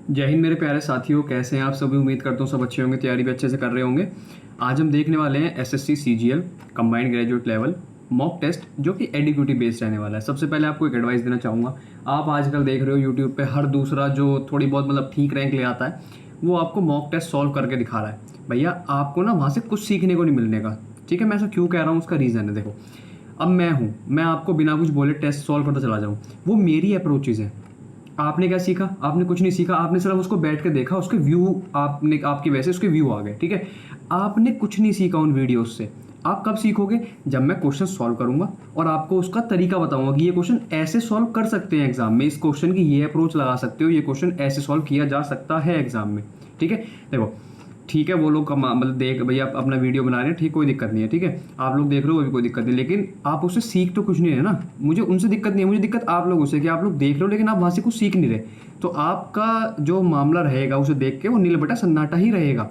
जय हिंद मेरे प्यारे साथियों, कैसे हैं आप सभी। उम्मीद करता हूँ सब अच्छे होंगे, तैयारी भी अच्छे से कर रहे होंगे। आज हम देखने वाले हैं SSC CGL combined graduate level mock test, जो कि एडिक्यूटी बेस्ड रहने वाला है। सबसे पहले आपको एक एडवाइस देना चाहूँगा। आप आजकल देख रहे हो यूट्यूब पे हर दूसरा जो थोड़ी बहुत मतलब ठीक रैंक ले आता है, वो आपको मॉक टेस्ट सॉल्व करके दिखा रहा है। भैया आपको ना वहाँ से कुछ सीखने को नहीं मिलने का। ठीक है, मैं ऐसा क्यों कह रहा हूँ, उसका रीज़न है। देखो, अब मैं आपको बिना कुछ बोले टेस्ट सॉल्व करता चला जाऊँ, वो मेरी अप्रोचेज़ है। आपने क्या सीखा? आपने कुछ नहीं सीखा। आपने सिर्फ उसको बैठ के देखा, उसके व्यू आपने आपकी वजह से उसके व्यू आ गए। ठीक है, आपने कुछ नहीं सीखा उन वीडियोस से। आप कब सीखोगे? जब मैं क्वेश्चन सॉल्व करूंगा और आपको उसका तरीका बताऊंगा कि ये क्वेश्चन ऐसे सॉल्व कर सकते हैं एग्जाम में, इस क्वेश्चन की ये अप्रोच लगा सकते हो, ये क्वेश्चन ऐसे सॉल्व किया जा सकता है एग्जाम में। ठीक है, देखो ठीक है, वो लोग मतलब देख भैया आप अपना वीडियो बना रहे हैं, ठीक, कोई दिक्कत नहीं है। ठीक है, आप लोग देख रहे हो, वो भी कोई दिक्कत नहीं, लेकिन आप उससे सीख तो कुछ नहीं है ना। मुझे उनसे दिक्कत नहीं है, मुझे दिक्कत आप लोगों से कि आप लोग देख रहे हो लेकिन आप वहाँ से कुछ सीख नहीं रहे। तो आपका जो मामला रहेगा उसे देख के वो नील बटा सन्नाटा ही रहेगा।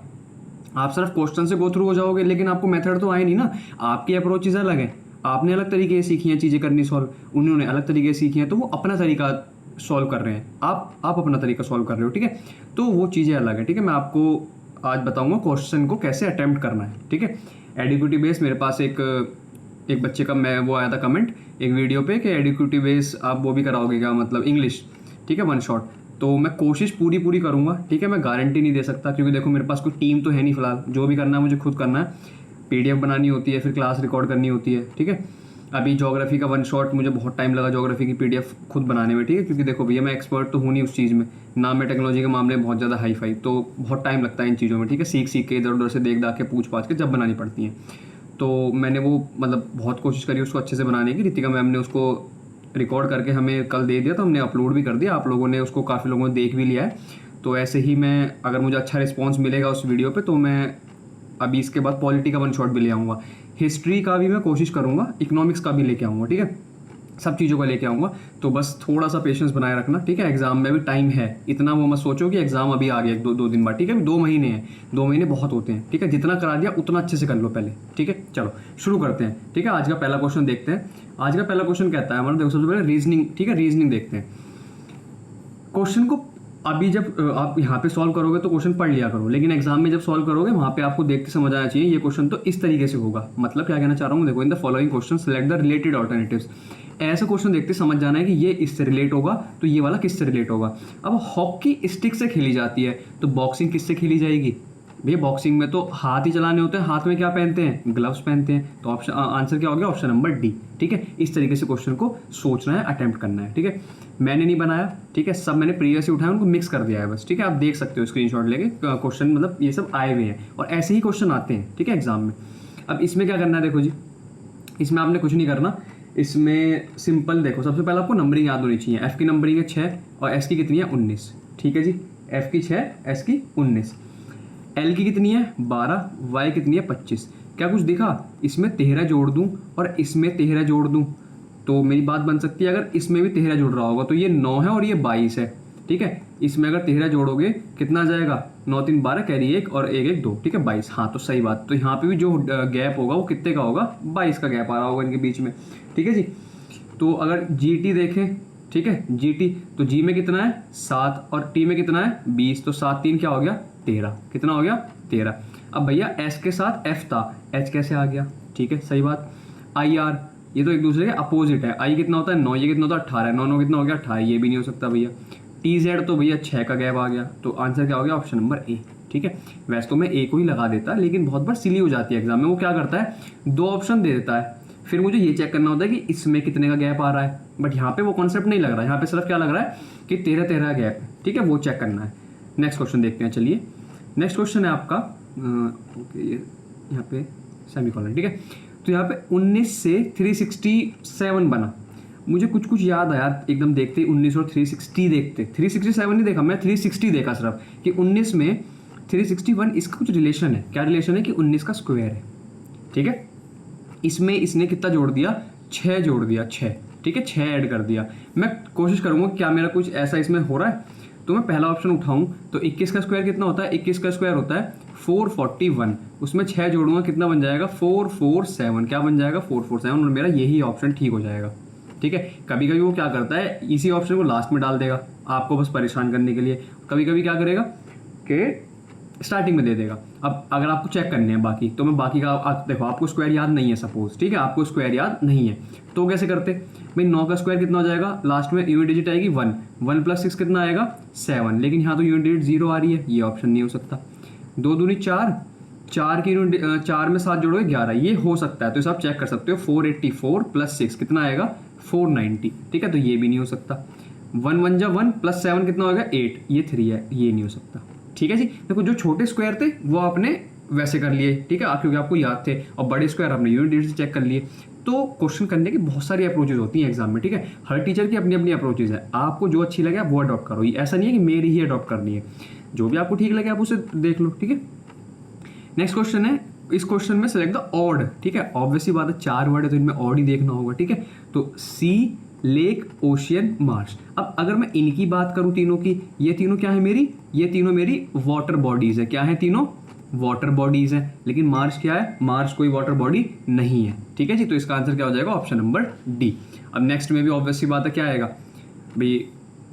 आप सिर्फ क्वेश्चन से गो थ्रू हो जाओगे, लेकिन आपको मेथड तो आए नहीं ना। आपकी अप्रोचेज अलग है, आपने अलग तरीके से सीखी हैं चीज़ें करनी सॉल्व, उन्होंने अलग तरीके से सीखी हैं, तो वो अपना तरीका सॉल्व कर रहे हैं, आप अपना तरीका सॉल्व कर रहे हो। ठीक है, तो वो चीज़ें अलग है। ठीक है, मैं आपको आज बताऊंगा क्वेश्चन को कैसे अटेम्प्ट करना है। ठीक है, एडिक्यूटी बेस मेरे पास एक बच्चे का मैं वो आया था कमेंट एक वीडियो पे कि एडिक्यूटी बेस आप वो भी कराओगे क्या, मतलब इंग्लिश। ठीक है, वन शॉट। तो मैं कोशिश पूरी करूंगा। ठीक है, मैं गारंटी नहीं दे सकता क्योंकि देखो मेरे पास कोई टीम तो है नहीं फिलहाल। जो भी करना है मुझे खुद करना है। पीडीएफ बनानी होती है, फिर क्लास रिकॉर्ड करनी होती है। ठीक है, अभी ज्योग्राफी का वन शॉट मुझे बहुत टाइम लगा ज्योग्राफी की पीडीएफ खुद बनाने में। ठीक है, क्योंकि देखो भैया मैं एक्सपर्ट तो हूँ नहीं उस चीज़ में ना, मैं टेक्नोलॉजी के मामले में बहुत ज़्यादा हाई फाई, तो बहुत टाइम लगता है इन चीज़ों में। ठीक है, सीख के इधर उधर से देख दाख के पूछ पाछ के जब बनानी पड़ती हैं, तो मैंने वो मतलब बहुत कोशिश करी उसको अच्छे से बनाने की। रितिका मैम ने उसको रिकॉर्ड करके हमें कल दे दिया, तो हमने अपलोड भी कर दिया। आप लोगों ने उसको, काफ़ी लोगों ने देख भी लिया है। तो ऐसे ही मैं, अगर मुझे अच्छा रिस्पॉन्स मिलेगा उस वीडियो पे, तो मैं अभी इसके बाद पॉलिटी का वन शॉट भी ले आऊँगा, हिस्ट्री का भी मैं कोशिश करूँगा, इकोनॉमिक्स का भी लेके आऊँगा। ठीक है, सब चीज़ों का लेके आऊँगा। तो बस थोड़ा सा पेशेंस बनाए रखना। ठीक है, एग्जाम में भी टाइम है, इतना वो मत सोचो कि एग्जाम अभी आ गया दो दिन बाद। ठीक है, 2 महीने हैं, 2 महीने बहुत होते हैं। ठीक है, जितना करा दिया उतना अच्छे से कर लो पहले। ठीक है, चलो शुरू करते हैं। ठीक है, आज का पहला क्वेश्चन देखते हैं। आज का पहला क्वेश्चन कहता है हमारा, देखो सबसे पहले रीजनिंग। ठीक है, रीजनिंग देखते हैं। क्वेश्चन को अभी जब आप यहाँ पे सॉल्व करोगे तो क्वेश्चन पढ़ लिया करो, लेकिन एग्जाम में जब सॉल्व करोगे वहाँ पे आपको देखते समझ आना चाहिए ये क्वेश्चन तो इस तरीके से होगा। मतलब क्या कहना चाह रहा हूँ, देखो, in the following question select the related alternatives. ऐसा क्वेश्चन देखते समझ जाना है कि ये इससे रिलेट होगा, तो ये वाला किससे रिलेट होगा। अब हॉकी स्टिक से खेली जाती है, तो बॉक्सिंग किससे खेली जाएगी? भैया बॉक्सिंग में तो हाथ ही चलाने होते हैं, हाथ में क्या पहनते हैं? ग्लव्स पहनते हैं। तो ऑप्शन आंसर क्या हो गया? Option number D. ठीक है, इस तरीके से क्वेश्चन को सोचना है, अटेम्प्ट करना है। ठीक है, मैंने नहीं बनाया, ठीक है, सब मैंने प्रीवियस ही उठाया, उनको मिक्स कर दिया है बस। ठीक है, आप देख सकते हो स्क्रीनशॉट लेके क्वेश्चन, मतलब ये सब आए हुए हैं और ऐसे ही क्वेश्चन आते हैं। ठीक है, एग्जाम में। अब इसमें क्या करना है, देखो जी, इसमें आपने कुछ नहीं करना। इसमें सिंपल, देखो सबसे पहले आपको नंबरिंग याद होनी चाहिए। एफ की नंबरिंग है 6 और एस की कितनी है? 19। ठीक है जी, एफ की 6, एस की 19। एल की कितनी है? 12, वाई कितनी है? 25। क्या कुछ दिखा? इसमें 13 जोड़ दूं और इसमें 13 जोड़ दूं तो मेरी बात बन सकती है। अगर इसमें भी 13 जुड़ रहा होगा तो ये 9 है और ये 22 है। ठीक है, इसमें अगर 13 जोड़ोगे कितना आ जाएगा? 9 3 12, कैरी 1 और 1 1 2। ठीक है, 22। हाँ, तो सही बात। तो यहाँ पे भी जो गैप होगा वो कितने का होगा? 22 का गैप आ रहा होगा इनके बीच में। ठीक है जी, तो अगर जी टी देखें, ठीक है, जी टी, तो जी में कितना है? 7 और टी में कितना है? 20। तो 7 3 क्या हो गया? 13। कितना हो गया? 13। अब भैया एस के साथ एफ था, एच कैसे आ गया? ठीक है, सही बात। आई आर, ये तो एक दूसरे के अपोजिट है। आई कितना होता है? 9, ये कितना होता है? 18। 9 9 कितना हो गया? 18। ये भी नहीं हो सकता भैया। टी जेड, तो भैया 6 का गैप आ गया, तो आंसर क्या हो गया? Option number A. ठीक है, वैसे तो मैं ए को ही लगा देता, लेकिन बहुत बार सिली हो जाती है एग्जाम में। वो क्या करता है, 2 ऑप्शन दे देता है, फिर मुझे ये चेक करना होता है कि इसमें कितने का गैप आ रहा है। बट यहाँ पे वो कॉन्सेप्ट नहीं लग रहा है, यहाँ पे सिर्फ क्या लग रहा है कि 13 13 गैप है। ठीक है, वो चेक करना है। नेक्स्ट क्वेश्चन देखते हैं। चलिए, नेक्स्ट क्वेश्चन है आपका, ओके, ये यहाँ पे सेमीकोलन। ठीक है, तो यहाँ पे 19 से 367 बना। मुझे कुछ कुछ याद आया एकदम देखते ही, 19 और 360 देखते, 367 नहीं देखा मैं, 360 देखा सिर्फ कि 19 में 361, इसका कुछ रिलेशन है। क्या रिलेशन है? कि 19 का स्क्वायर है। ठीक है, इसमें इसने कितना जोड़ दिया? 6 जोड़ दिया, 6। ठीक है, 6 ऐड कर दिया। मैं कोशिश करूंगा क्या मेरा कुछ ऐसा इसमें हो रहा है। तो मैं पहला ऑप्शन उठाऊं तो 21 का स्क्वायर कितना होता है? 21 का स्क्वायर होता है 441। उसमें 6 जोड़ूंगा, कितना बन जाएगा? 447। क्या बन जाएगा? 447। और मेरा यही ऑप्शन ठीक हो जाएगा। ठीक है, कभी कभी वो क्या करता है, इसी ऑप्शन को लास्ट में डाल देगा। आपको बस परेशान करने के लिए। कभी कभी क्या करेगा कि स्टार्टिंग में दे देगा। अब अगर आपको चेक करने हैं बाकी, तो मैं बाकी का देखो आपको स्क्वायर याद नहीं है सपोज, ठीक है, आपको स्क्वायर याद नहीं है तो कैसे करते भाई, 9 का स्क्वायर कितना हो जाएगा, लास्ट में यूनिट डिजिट आएगी 1, 1 + 6 कितना आएगा 7, लेकिन यहाँ तो यूनिट डिजिट 0 आ रही है, ये ऑप्शन नहीं हो सकता। 2 दूनी 4, 4 की यूनिट 4 में 7 जोड़ोगे 11, ये हो सकता है, तो इसे आप चेक कर सकते हो। 484 + 6 कितना आएगा 490, ठीक है, तो ये भी नहीं हो सकता। 1 1 जा 1 + 7 कितना होगा 8, ये 3 है, ये नहीं हो सकता। ठीक है जी, देखो जो छोटे स्क्वायर थे वो आपने वैसे कर लिए, ठीक है, क्योंकि आपको याद थे, और बड़े स्क्वायर आपने यूनिट डिजिट से चेक कर लिए। तो क्वेश्चन करने की बहुत सारी अप्रोचेज होती हैं एग्जाम में, ठीक है, हर टीचर की अपनी अपनी अप्रोचेज है, आपको जो अच्छी लगे आप वो अडॉप्ट करो, ऐसा नहीं है कि मेरी ही अडॉप्ट करनी है, जो भी आपको ठीक लगे आप उसे देख लो, ठीक है। नेक्स्ट क्वेश्चन है, इस क्वेश्चन में सेलेक्ट द ऑड, ठीक है, ऑब्वियसली बात है 4 वर्ड है तो इनमें ऑड ही देखना होगा, ठीक है। तो सी, लेक, ओशियन, मार्स। अब अगर मैं इनकी बात करूं तीनों की, ये तीनों क्या है मेरी, ये तीनों मेरी वाटर बॉडीज है, क्या है तीनों वाटर बॉडीज है, लेकिन मार्स क्या है, मार्स कोई वाटर बॉडी नहीं है, ठीक है जी। तो इसका आंसर क्या हो जाएगा, ऑप्शन नंबर डी। अब नेक्स्ट में भी ऑब्वियसली बात है क्या आएगा भाई,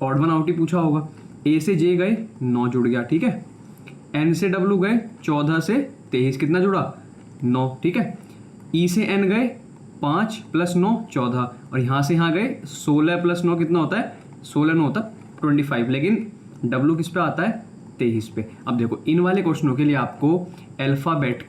ऑड वन आउट ही पूछा होगा। ए से जे गए 9 जुड़ गया, ठीक है, एन से डब्ल्यू गए 14 से 23 कितना जुड़ा 9, ठीक है, ई से एन गए 5 + 9 14, और यहाँ से यहाँ गए 16 + 9 कितना होता है 16 9 होता है 25, लेकिन डब्ल्यू किस पे आता है 23 पे। अब देखो इन वाले क्वेश्चनों के लिए आपको अल्फ़ाबेट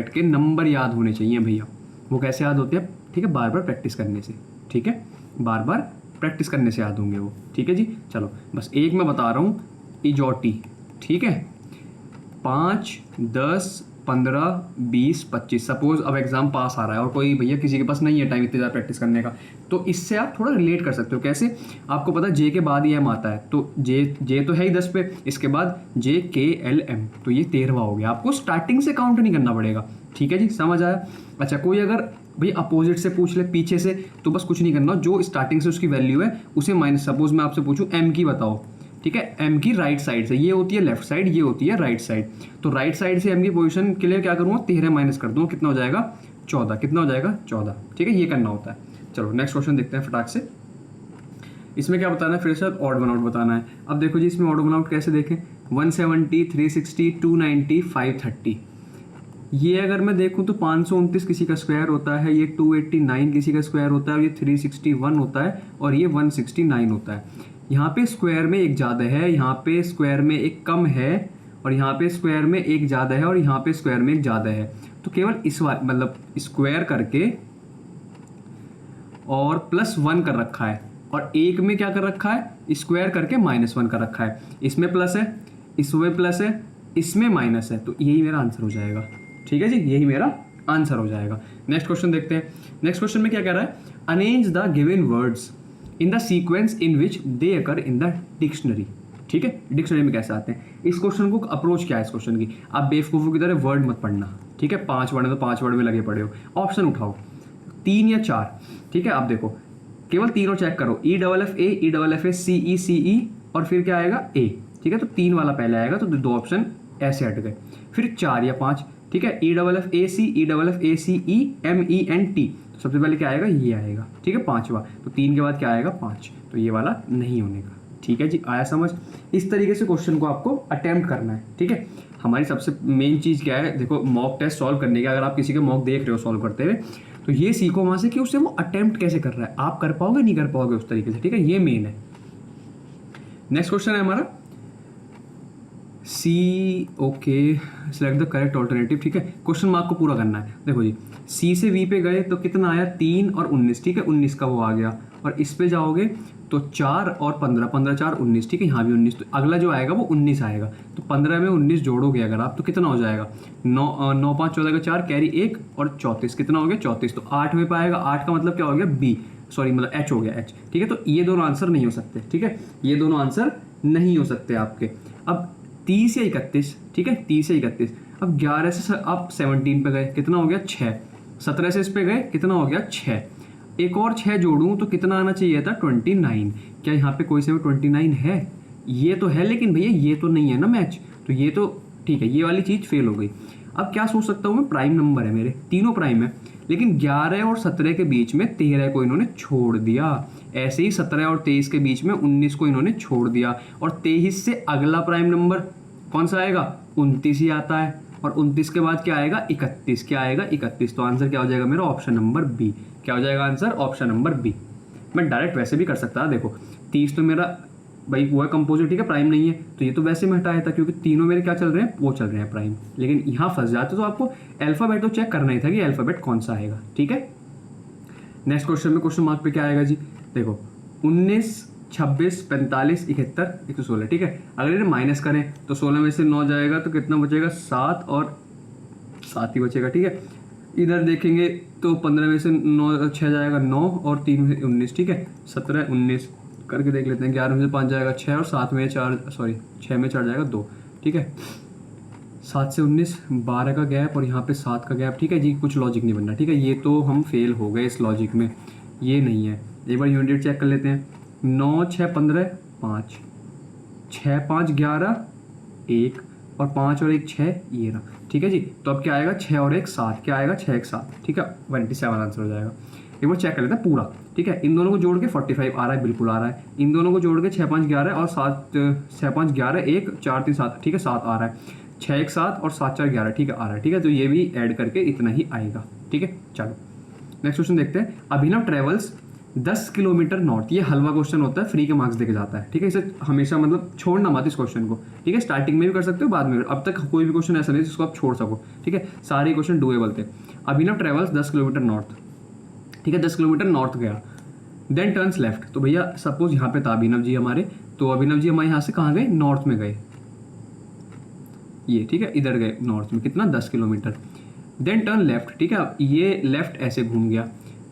के नंबर याद होने चाहिए भैया। वो कैसे याद होते हैं, ठीक है, बार बार प्रैक्टिस करने से, ठीक है, बार बार प्रैक्टिस करने से याद होंगे वो, ठीक है जी। चलो बस एक मैं बता रहा हूँ, इजोटी, ठीक है, 5 10 15 20 25, सपोज अब एग्जाम पास आ रहा है और कोई भैया किसी के पास नहीं है टाइम इतनी ज़्यादा प्रैक्टिस करने का, तो इससे आप थोड़ा रिलेट कर सकते हो। कैसे, आपको पता है जे के बाद ही एम आता है, तो जे तो है ही 10 पे, इसके बाद जे के एल एम, तो ये 13वां हो गया, आपको स्टार्टिंग से काउंट नहीं करना पड़ेगा, ठीक है जी, समझ आया। अच्छा, कोई अगर भाई अपोजिट से पूछ ले पीछे से, तो बस कुछ नहीं करना, जो स्टार्टिंग से उसकी वैल्यू है उसे माइनस, सपोज मैं आपसे पूछूं एम की बताओ, ठीक है, एम की राइट साइड से, ये होती है लेफ्ट साइड, ये होती है राइट साइड, तो राइट साइड से एम की पोजीशन के लिए क्या करूँगा 13 माइनस कर दूँगा, कितना हो जाएगा 14, कितना हो जाएगा 14, ठीक है, ये करना होता है। चलो नेक्स्ट क्वेश्चन देखते हैं फटाक से। इसमें क्या बताना है, फिर से ऑड वन आउट बताना है। अब देखो जी, इसमें ऑड वन आउट कैसे देखें, 170 360 290 530, ये अगर मैं देखूं तो 529 किसी का स्क्वायर होता है, ये 289 किसी का स्क्वायर होता है, और ये 361 होता है, और ये 169 होता है। यहाँ पे स्क्वायर में एक ज़्यादा है, यहाँ पे स्क्वायर में एक कम है, और यहाँ पे स्क्वायर में एक ज़्यादा है, और यहाँ पे स्क्वायर में एक ज़्यादा है। तो केवल इस बार मतलब स्क्वायर करके और +1 कर रखा है, और एक में क्या कर रखा है स्क्वायर करके -1 कर रखा है, इसमें प्लस है, इसमें प्लस है, इसमें माइनस है, तो यही मेरा आंसर हो जाएगा, ठीक है जी, यही मेरा आंसर हो जाएगा। नेक्स्ट क्वेश्चन देखते हैं। नेक्स्ट क्वेश्चन में क्या कह रहा है, arrange the given words in the sequence in which they occur in the dictionary, ठीक है, डिक्शनरी में कैसे आते हैं। इस क्वेश्चन को अप्रोच क्या है इस क्वेश्चन की, आप बेवकूफ़ों की तरह वर्ड मत पढ़ना, ठीक है, 5 वर्ड है तो 5 वर्ड में लगे पड़े हो, ऑप्शन उठाओ 3 या 4, ठीक है। आप देखो केवल तीनों चेक करो, EFFA CE और फिर क्या आएगा A, ठीक है, तो 3 वाला पहले आएगा, तो 2 ऑप्शन ऐसे हट गए। फिर 4 या 5, ठीक है, EFFAC EFFACE MENT, सबसे पहले क्या आएगा ये आएगा, ठीक है, 5वां, तो 3 के बाद क्या आएगा 5, तो ये वाला नहीं होने का, ठीक है जी, आया समझ। इस तरीके से क्वेश्चन को आपको अटेम्प्ट करना है, ठीक है। हमारी सबसे मेन चीज़ क्या है, देखो मॉक टेस्ट सॉल्व करने का, अगर आप किसी के मॉक देख रहे हो सॉल्व करते हुए, तो ये सीखो वहाँ से कि उससे वो अटेम्प्ट कैसे कर रहा है, आप कर पाओगे नहीं कर पाओगे उस तरीके से, ठीक है, ये मेन है। नेक्स्ट क्वेश्चन है हमारा C, okay, select the correct alternative, ठीक है, क्वेश्चन मार्क को पूरा करना है। देखो जी, सी से वी पे गए तो कितना आया 3 और 19, ठीक है, 19 का वो आ गया, और इस पे जाओगे तो 4 और 15, 15 4 19, ठीक है, यहाँ भी 19, तो अगला जो आएगा वो 19 आएगा, तो 15 में 19 जोड़ोगे अगर आप तो कितना हो जाएगा 9 5 14 का 4 कैरी 1 और 34, कितना हो गया 34, तो 8 में पाएगा, 8 का मतलब क्या हो गया बी, सॉरी मतलब एच हो गया, एच, ठीक है, तो ये दोनों आंसर नहीं हो सकते, ठीक है, ये दोनों आंसर नहीं हो सकते आपके। अब 30 या 31, ठीक है, 30 या 31, अब 11 से आप 17 पे गए, कितना हो गया 6, 17 से इस पे गए, कितना हो गया 6, एक और 6 जोड़ूं तो कितना आना चाहिए था 29, क्या यहाँ पे कोई से 29 है, ये तो है, लेकिन भैया ये तो नहीं है ना मैच, तो ये तो ठीक है, ये वाली चीज़ फेल हो गई। अब क्या सोच सकता हूँ मैं, प्राइम नंबर है मेरे, तीनों प्राइम है, लेकिन 11 और 17 के बीच में 13 को इन्होंने छोड़ दिया। ऐसे ही 17 और 23 के बीच में 19 को इन्होंने छोड़ दिया, और 23 से अगला प्राइम नंबर कौन सा आएगा, 29 ही आता है, और 29 के बाद क्या आएगा, 31। क्या आएगा, 31। तो आंसर क्या हो जाएगा मेरा, ऑप्शन नंबर बी। क्या हो जाएगा आंसर, ऑप्शन नंबर बी। मैं डायरेक्ट वैसे भी कर सकता था, देखो 30 तो मेरा भाई वो है कंपोजिट, ठीक है, प्राइम नहीं है, तो ये तो वैसे में हटाया था क्योंकि तीनों मेरे क्या चल रहे हैं, वो चल रहे हैं प्राइम। लेकिन यहाँ फंस जाते तो आपको अल्फाबेट तो चेक करना ही था कि अल्फाबेट कौन सा आएगा, ठीक है। नेक्स्ट क्वेश्चन में क्वेश्चन मार्क पे क्या आएगा जी, देखो 19, 26, 45, 71, 116, ठीक है। अगर इन्हें माइनस करें तो 16 में से 9 जाएगा तो कितना बचेगा, 7 और 7 ही बचेगा, ठीक है। इधर देखेंगे तो 15 में से 9 6 जाएगा 9, और 3 में से 19, ठीक है, 17, 19 करके देख लेते हैं। 11 में से 5 जाएगा 6, और 7 में 4 सॉरी 6 में 4 जाएगा 2, ठीक है। 7 से 19, 12 का गैप, और यहाँ पे 7 का गैप, ठीक है जी। कुछ लॉजिक नहीं बनना, ठीक है, ये तो हम फेल हो गए इस लॉजिक में, ये नहीं है। एक बार यूनिट चेक कर लेते हैं। 9, 6, 15, 5, 6, 5, 11, 1, और 5 और 1 6, ये रहा, ठीक है जी। तो अब क्या आएगा, 6 और 1 7, क्या आएगा, 6 1 7, ठीक है, 27 आंसर हो जाएगा। एक बार चेक कर लेते हैं पूरा, ठीक है। इन दोनों को जोड़ के 45 आ रहा है, बिल्कुल आ रहा है। इन दोनों को जोड़ के 6 5 11 और 7 6 5 11 1 4 3 7, ठीक है, 7 आ रहा है। 6 1 7 और 7 4 11, ठीक है, आ रहा है, ठीक है। तो ये भी ऐड करके इतना ही आएगा, ठीक है। चलो नेक्स्ट क्वेश्चन देखते हैं। अभिनव ट्रेवल्स 10 किलोमीटर नॉर्थ, ये हलवा क्वेश्चन होता है, फ्री के मार्क्स देके जाता है, ठीक है। इसे हमेशा मतलब छोड़ना मत इस क्वेश्चन को, ठीक है। स्टार्टिंग में भी कर सकते हो, बाद में, अब तक कोई भी क्वेश्चन ऐसा नहीं जिसको आप छोड़ सको, ठीक है। सारे क्वेश्चन डुएबल थे। अभिनव ट्रेवल्स 10 किलोमीटर नॉर्थ, ठीक है, 10 किलोमीटर नॉर्थ गया, देन टर्न्स लेफ्ट। तो भैया सपोज यहाँ पे था अभिनव जी हमारे, तो अभिनव जी हमारे यहाँ से कहाँ गए, नॉर्थ में गए, ये, ठीक है, इधर गए नॉर्थ में, कितना 10 किलोमीटर। देन टर्न लेफ्ट, ठीक है, अब ये लेफ्ट ऐसे घूम गया।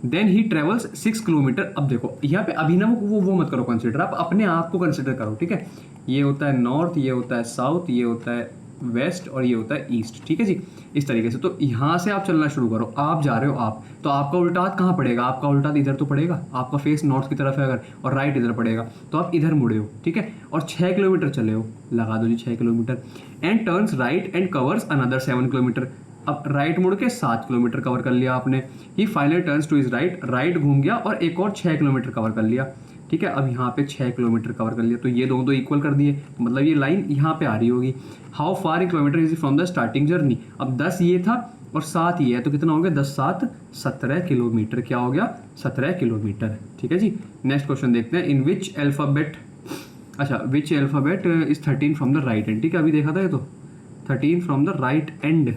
Then he travels 6 kilometre. अब देखो यहाँ पे अभिनव को वो मत करो कंसिडर, आप अपने आप को कंसिडर करो, ठीक है। ये होता है नॉर्थ, ये होता है साउथ, ये होता है वेस्ट, और ये होता है ईस्ट, ठीक है जी, इस तरीके से। तो यहाँ से आप चलना शुरू करो, आप जा रहे हो आप, तो आपका उल्टा हाथ कहाँ पड़ेगा, आपका उल्टा हाथ इधर तो पड़ेगा, आपका फेस नॉर्थ की तरफ है अगर, और राइट इधर पड़ेगा, तो आप इधर मुड़े हो, ठीक है। और 6 किलोमीटर चले हो, लगा दो जी 6 kilometre. And turns right and covers another 7 kilometre. अब राइट मुड़ के 7 किलोमीटर कवर कर लिया आपने। He finally turns to is right, right घूम गया और एक और 6 किलोमीटर कवर कर लिया, ठीक है। अब यहाँ पे 6 किलोमीटर कवर कर लिया, तो ये दोनों तो इक्वल कर दिए, मतलब ये लाइन यहाँ पे आ रही होगी। How far in kilometre is from the starting journey. अब 10 ये था और 7 ये है, तो कितना हो गया, 10 7 17 किलोमीटर, क्या हो गया, 17 किलोमीटर, ठीक है जी। नेक्स्ट क्वेश्चन देखते हैं। इन विच अल्फाबेट, अच्छा which alphabet is 13 from the right end, ठीक है, अभी देखा था ये तो 13 फ्रॉम द राइट एंड,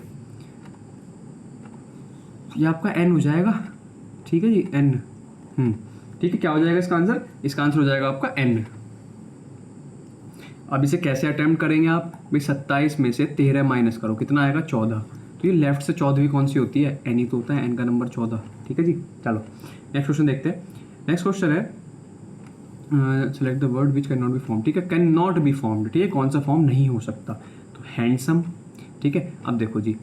ये आपका एन हो जाएगा, ठीक है जी, एन, ठीक है। क्या हो जाएगा इसका आंसर, इसका आंसर हो जाएगा आपका एन। अब इसे कैसे अटेम्प्ट करेंगे आप, भाई 27 में से 13 माइनस करो, कितना आएगा, 14। तो ये लेफ्ट से 14वीं कौन सी होती है, एन ही तो होता है, एन का नंबर 14, ठीक है जी। चलो नेक्स्ट क्वेश्चन देखते हैं। नेक्स्ट क्वेश्चन है select the word which can not be form, ठीक है, कैन नॉट बी फॉर्म्ड, ठीक है, कौन सा फॉर्म नहीं हो सकता, तो हैंडसम, ठीक है। अब देखो जी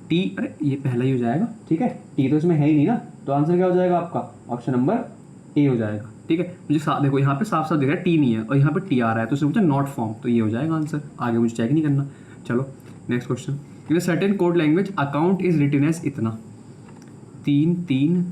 टी, अरे ये पहला ही हो जाएगा, ठीक है, टी तो इसमें है ही नहीं ना, तो आंसर क्या हो जाएगा आपका, ऑप्शन नंबर ए हो जाएगा, ठीक है। मुझे देखो यहाँ पे साफ साफ दिख रहा है टी नहीं है, और यहाँ पे टी आ रहा है, तो उसने पूछा नॉट फॉर्म, तो ये हो जाएगा आंसर, आगे मुझे चेक नहीं करना। चलो next question. In certain code language account is written as इतना, 3 3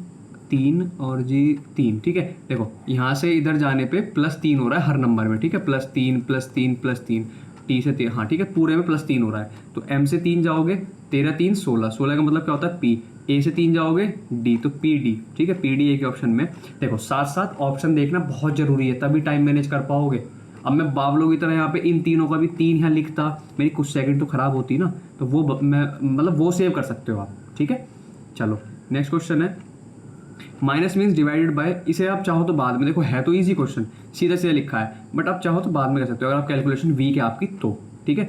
3 और जी 3, ठीक है। देखो यहाँ से इधर जाने पे +3 हो रहा है हर नंबर में, ठीक है, +3 +3 +3, टी से 3, हाँ ठीक है, पूरे में +3 हो रहा है। तो एम से 3 जाओगे, 13 3 16, 16 का मतलब क्या होता है पी, ए से 3 जाओगे डी, तो पी डी, ठीक है, पी डी ए के ऑप्शन में। देखो साथ साथ ऑप्शन देखना बहुत जरूरी है, तभी टाइम मैनेज कर पाओगे। अब मैं बावलों की तरह यहाँ पे इन तीनों का भी 3 यहाँ लिखता, मेरी कुछ सेकंड तो खराब होती ना, तो वो मैं मतलब वो सेव कर सकते हो आप, ठीक है। चलो नेक्स्ट क्वेश्चन है, माइनस मीन्स डिवाइडेड बाय, इसे आप चाहो तो बाद में, देखो है तो इजी क्वेश्चन, सीधा सीधा लिखा है, बट आप चाहो तो बाद में कर सकते हो अगर आप कैलकुलेशन वीक है आपकी तो, ठीक है।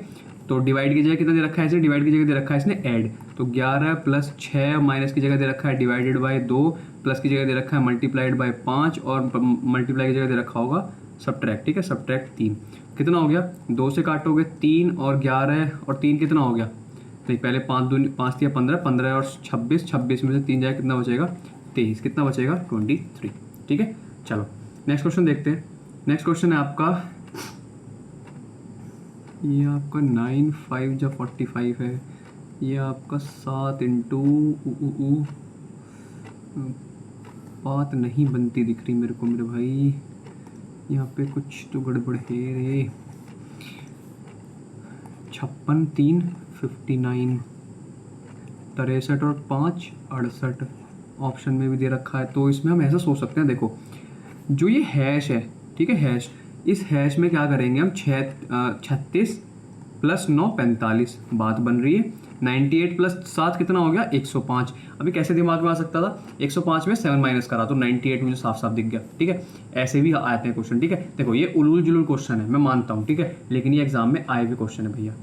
तो डिवाइड की जगह कितना दे रखा है, इसने डिवाइड की जगह दे रखा है इसने ऐड, तो 11 + 6 माइनस की जगह दे रखा है डिवाइडेड बाय 2, प्लस की जगह दे रखा है मल्टीप्लाइड बाय 5, और मल्टीप्लाई की जगह दे रखा होगा सब्ट्रैक्ट, ठीक है, सब्ट्रैक्ट 3, कितना हो गया, 2 से काटोगे 3 और 11 और 3 कितना हो गया, नहीं पहले 5 2 5 या 15, 15 और 26, 26 में से 3 जाए कितना बचेगा, 23, कितना बचेगा 23, ठीक है। चलो नेक्स्ट क्वेश्चन देखते हैं। नेक्स्ट क्वेश्चन है आपका, ये आपका 9 5 या 45 है, ये आपका 7 इंटू बात नहीं बनती दिख रही मेरे को मेरे भाई, यहाँ पे कुछ तो गड़बड़ है रे। 56 3 59, 63 और 5 68 ऑप्शन में भी दे रखा है। तो इसमें हम ऐसा सोच सकते हैं, देखो जो ये हैश है, ठीक है, हैश, इस हैश में क्या करेंगे हम, 36 प्लस 9 45, बात बन रही है। 98 प्लस 7 कितना हो गया, 105। अभी कैसे दिमाग में आ सकता था, 105 में 7 माइनस करा तो 98 मुझे साफ साफ दिख गया, ठीक है। ऐसे भी आते हैं क्वेश्चन, ठीक है। देखो ये उलूल जुलूल क्वेश्चन है, मैं मानता हूँ, ठीक है, लेकिन ये एग्जाम में आए हुए क्वेश्चन है भैया,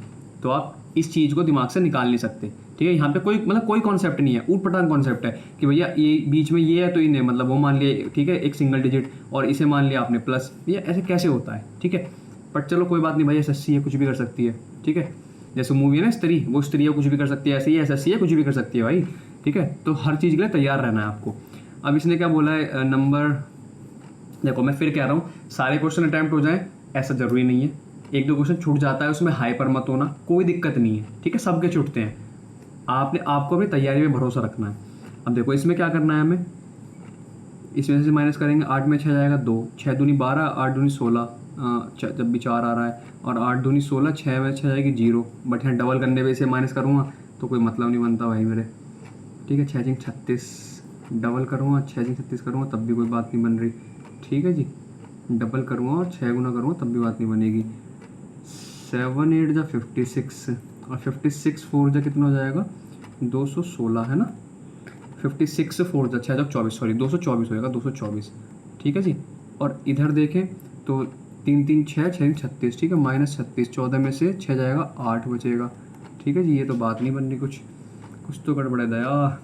तो आप इस चीज़ को दिमाग से निकाल नहीं सकते, ठीक है। यहाँ पे कोई मतलब कोई कॉन्सेप्ट नहीं है, ऊट पटांग कॉन्सेप्ट है कि भैया ये बीच में ये है तो इन्हें मतलब वो मान लिए, ठीक है, एक सिंगल डिजिट, और इसे मान लिया आपने प्लस, ये ऐसे कैसे होता है, ठीक है। बट चलो कोई बात नहीं भाई, एसएससी है, कुछ भी कर सकती है, ठीक है। जैसे मूवी है ना स्त्री, वो स्त्री है, कुछ भी कर सकती है, ऐसे ही एसएससी है, कुछ भी कर सकती है भाई, ठीक है। तो हर चीज़ के लिए तैयार रहना है आपको। अब इसने क्या बोला है, नंबर, देखो मैं फिर कह रहा हूँ, सारे क्वेश्चन अटैम्प्ट हो जाएं ऐसा जरूरी नहीं है, एक दो क्वेश्चन छूट जाता है, उसमें हाइपर मत होना, कोई दिक्कत नहीं है, ठीक है, सबके छूटते हैं। आपको अपनी तैयारी में भरोसा रखना है। अब देखो इसमें क्या करना है हमें, इसमें से माइनस करेंगे, 8 में 6 जाएगा 2, 6 दूनी 12, 8 दूनी 16, जब भी 4 आ रहा है, और 8 दूनी 16, 6 में 6 जाएगी 0, बट यहाँ डबल करने पे इसे माइनस करूँगा तो कोई मतलब नहीं बनता भाई मेरे, ठीक है। 6 6 36 डबल करूँगा, 6 6 36 करूँगा तब भी कोई बात नहीं बन रही, ठीक है जी। डबल करूँगा और 6 गुना करूँगा तब भी बात नहीं बनेगी। 7 8 जा 56, और 56 4 जा कितना हो जाएगा, 216 है ना। 56 4 जा 6 जा 24, सॉरी 224 होएगा, 224, ठीक है जी। और इधर देखें तो 3 3 6 6 36, ठीक है, माइनस 36, 14 में से 6 जाएगा 8 बचेगा, ठीक है जी। ये तो बात नहीं बन रही, कुछ तो गड़बड़ है दया।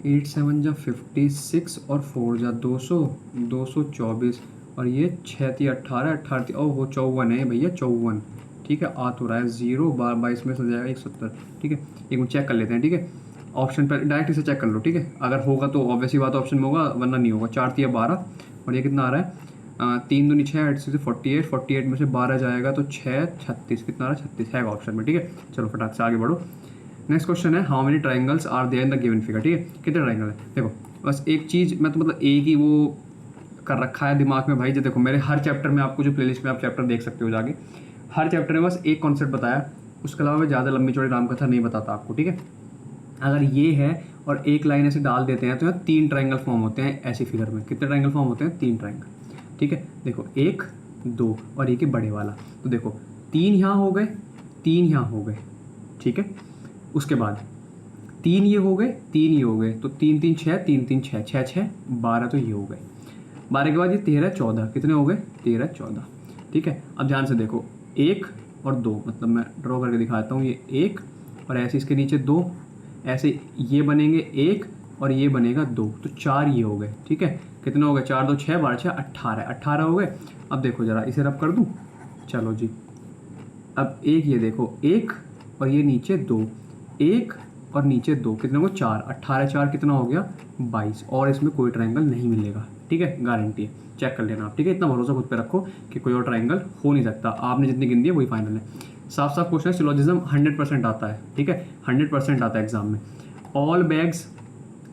8 7 जा 56 और 4 जा 200, 224, और ये 6 थी 18, 18 थी, वो 54 है भैया, 54, ठीक है। आ तो रहा है 0, 22 में से जाएगा 170, ठीक है। एक मिनट चेक कर लेते हैं, ठीक है, ऑप्शन पर डायरेक्ट इसे चेक कर लो, ठीक है। अगर होगा तो ऑब्वियसली बात ऑप्शन में होगा, वरना नहीं होगा। 4 थी 12, और ये कितना आ रहा है, 3 दूनी 6, 8 से 48, 48 में से 12 जाएगा तो 6 36, कितना आ रहा है, 36 है ऑप्शन में, ठीक है। चलो फटाक से आगे बढ़ो। नेक्स्ट क्वेश्चन है, how many triangles are there in the given figure, ठीक है, कितने ट्राइंगल है। देखो बस एक चीज़ मैं तो मतलब एक ही वो कर रखा है दिमाग में भाई, जो देखो मेरे हर चैप्टर में, आपको जो प्लेलिस्ट में आप चैप्टर देख सकते हो जाके, हर चैप्टर में बस एक कॉन्सेप्ट बताया, उसके अलावा मैं ज़्यादा लंबी चौड़ी रामकथा नहीं बताता आपको, ठीक है। अगर ये है और एक लाइन ऐसे डाल देते हैं तो यहाँ 3 ट्राइंगल फॉर्म होते हैं ऐसी फिगर में। कितने ट्राइंगल फॉर्म होते हैं, 3 ट्राइंगल, ठीक है। देखो 1 2 और एक बड़े वाला, तो देखो 3 यहाँ हो गए, 3 यहाँ हो गए, ठीक है। उसके बाद 3 ये हो गए, 3 ये हो गए, तो 3 3 6, 3 3 6, 6 6 12, तो ये हो गए। 12 के बाद ये 13 14, कितने हो गए, 13 14, ठीक है। अब ध्यान से देखो 1 और 2, मतलब मैं ड्रॉ करके दिखाता हूँ, ये 1 और ऐसे इसके नीचे 2, ऐसे ये बनेंगे 1 और ये बनेगा 2, तो 4 ये हो गए, ठीक है। कितने हो गए, 4 2 6 12 6 18, 18 हो गए। अब देखो जरा इसे रब कर दूँ, चलो जी। अब एक ये देखो 1 और ये नीचे 2, 1 और नीचे 2, कितने को 4, 18 4 कितना हो गया 22, और इसमें कोई ट्रायंगल नहीं मिलेगा, ठीक है, गारंटी है, चेक कर लेना आप, ठीक है। इतना भरोसा खुद पे रखो कि कोई और ट्रायंगल हो नहीं सकता, आपने जितनी गिन दी है वही फाइनल है। साफ साफ क्वेश्चन है, सिलोजिज्म 100% आता है, ठीक है, 100% आता है एग्जाम में। ऑल बैग्स,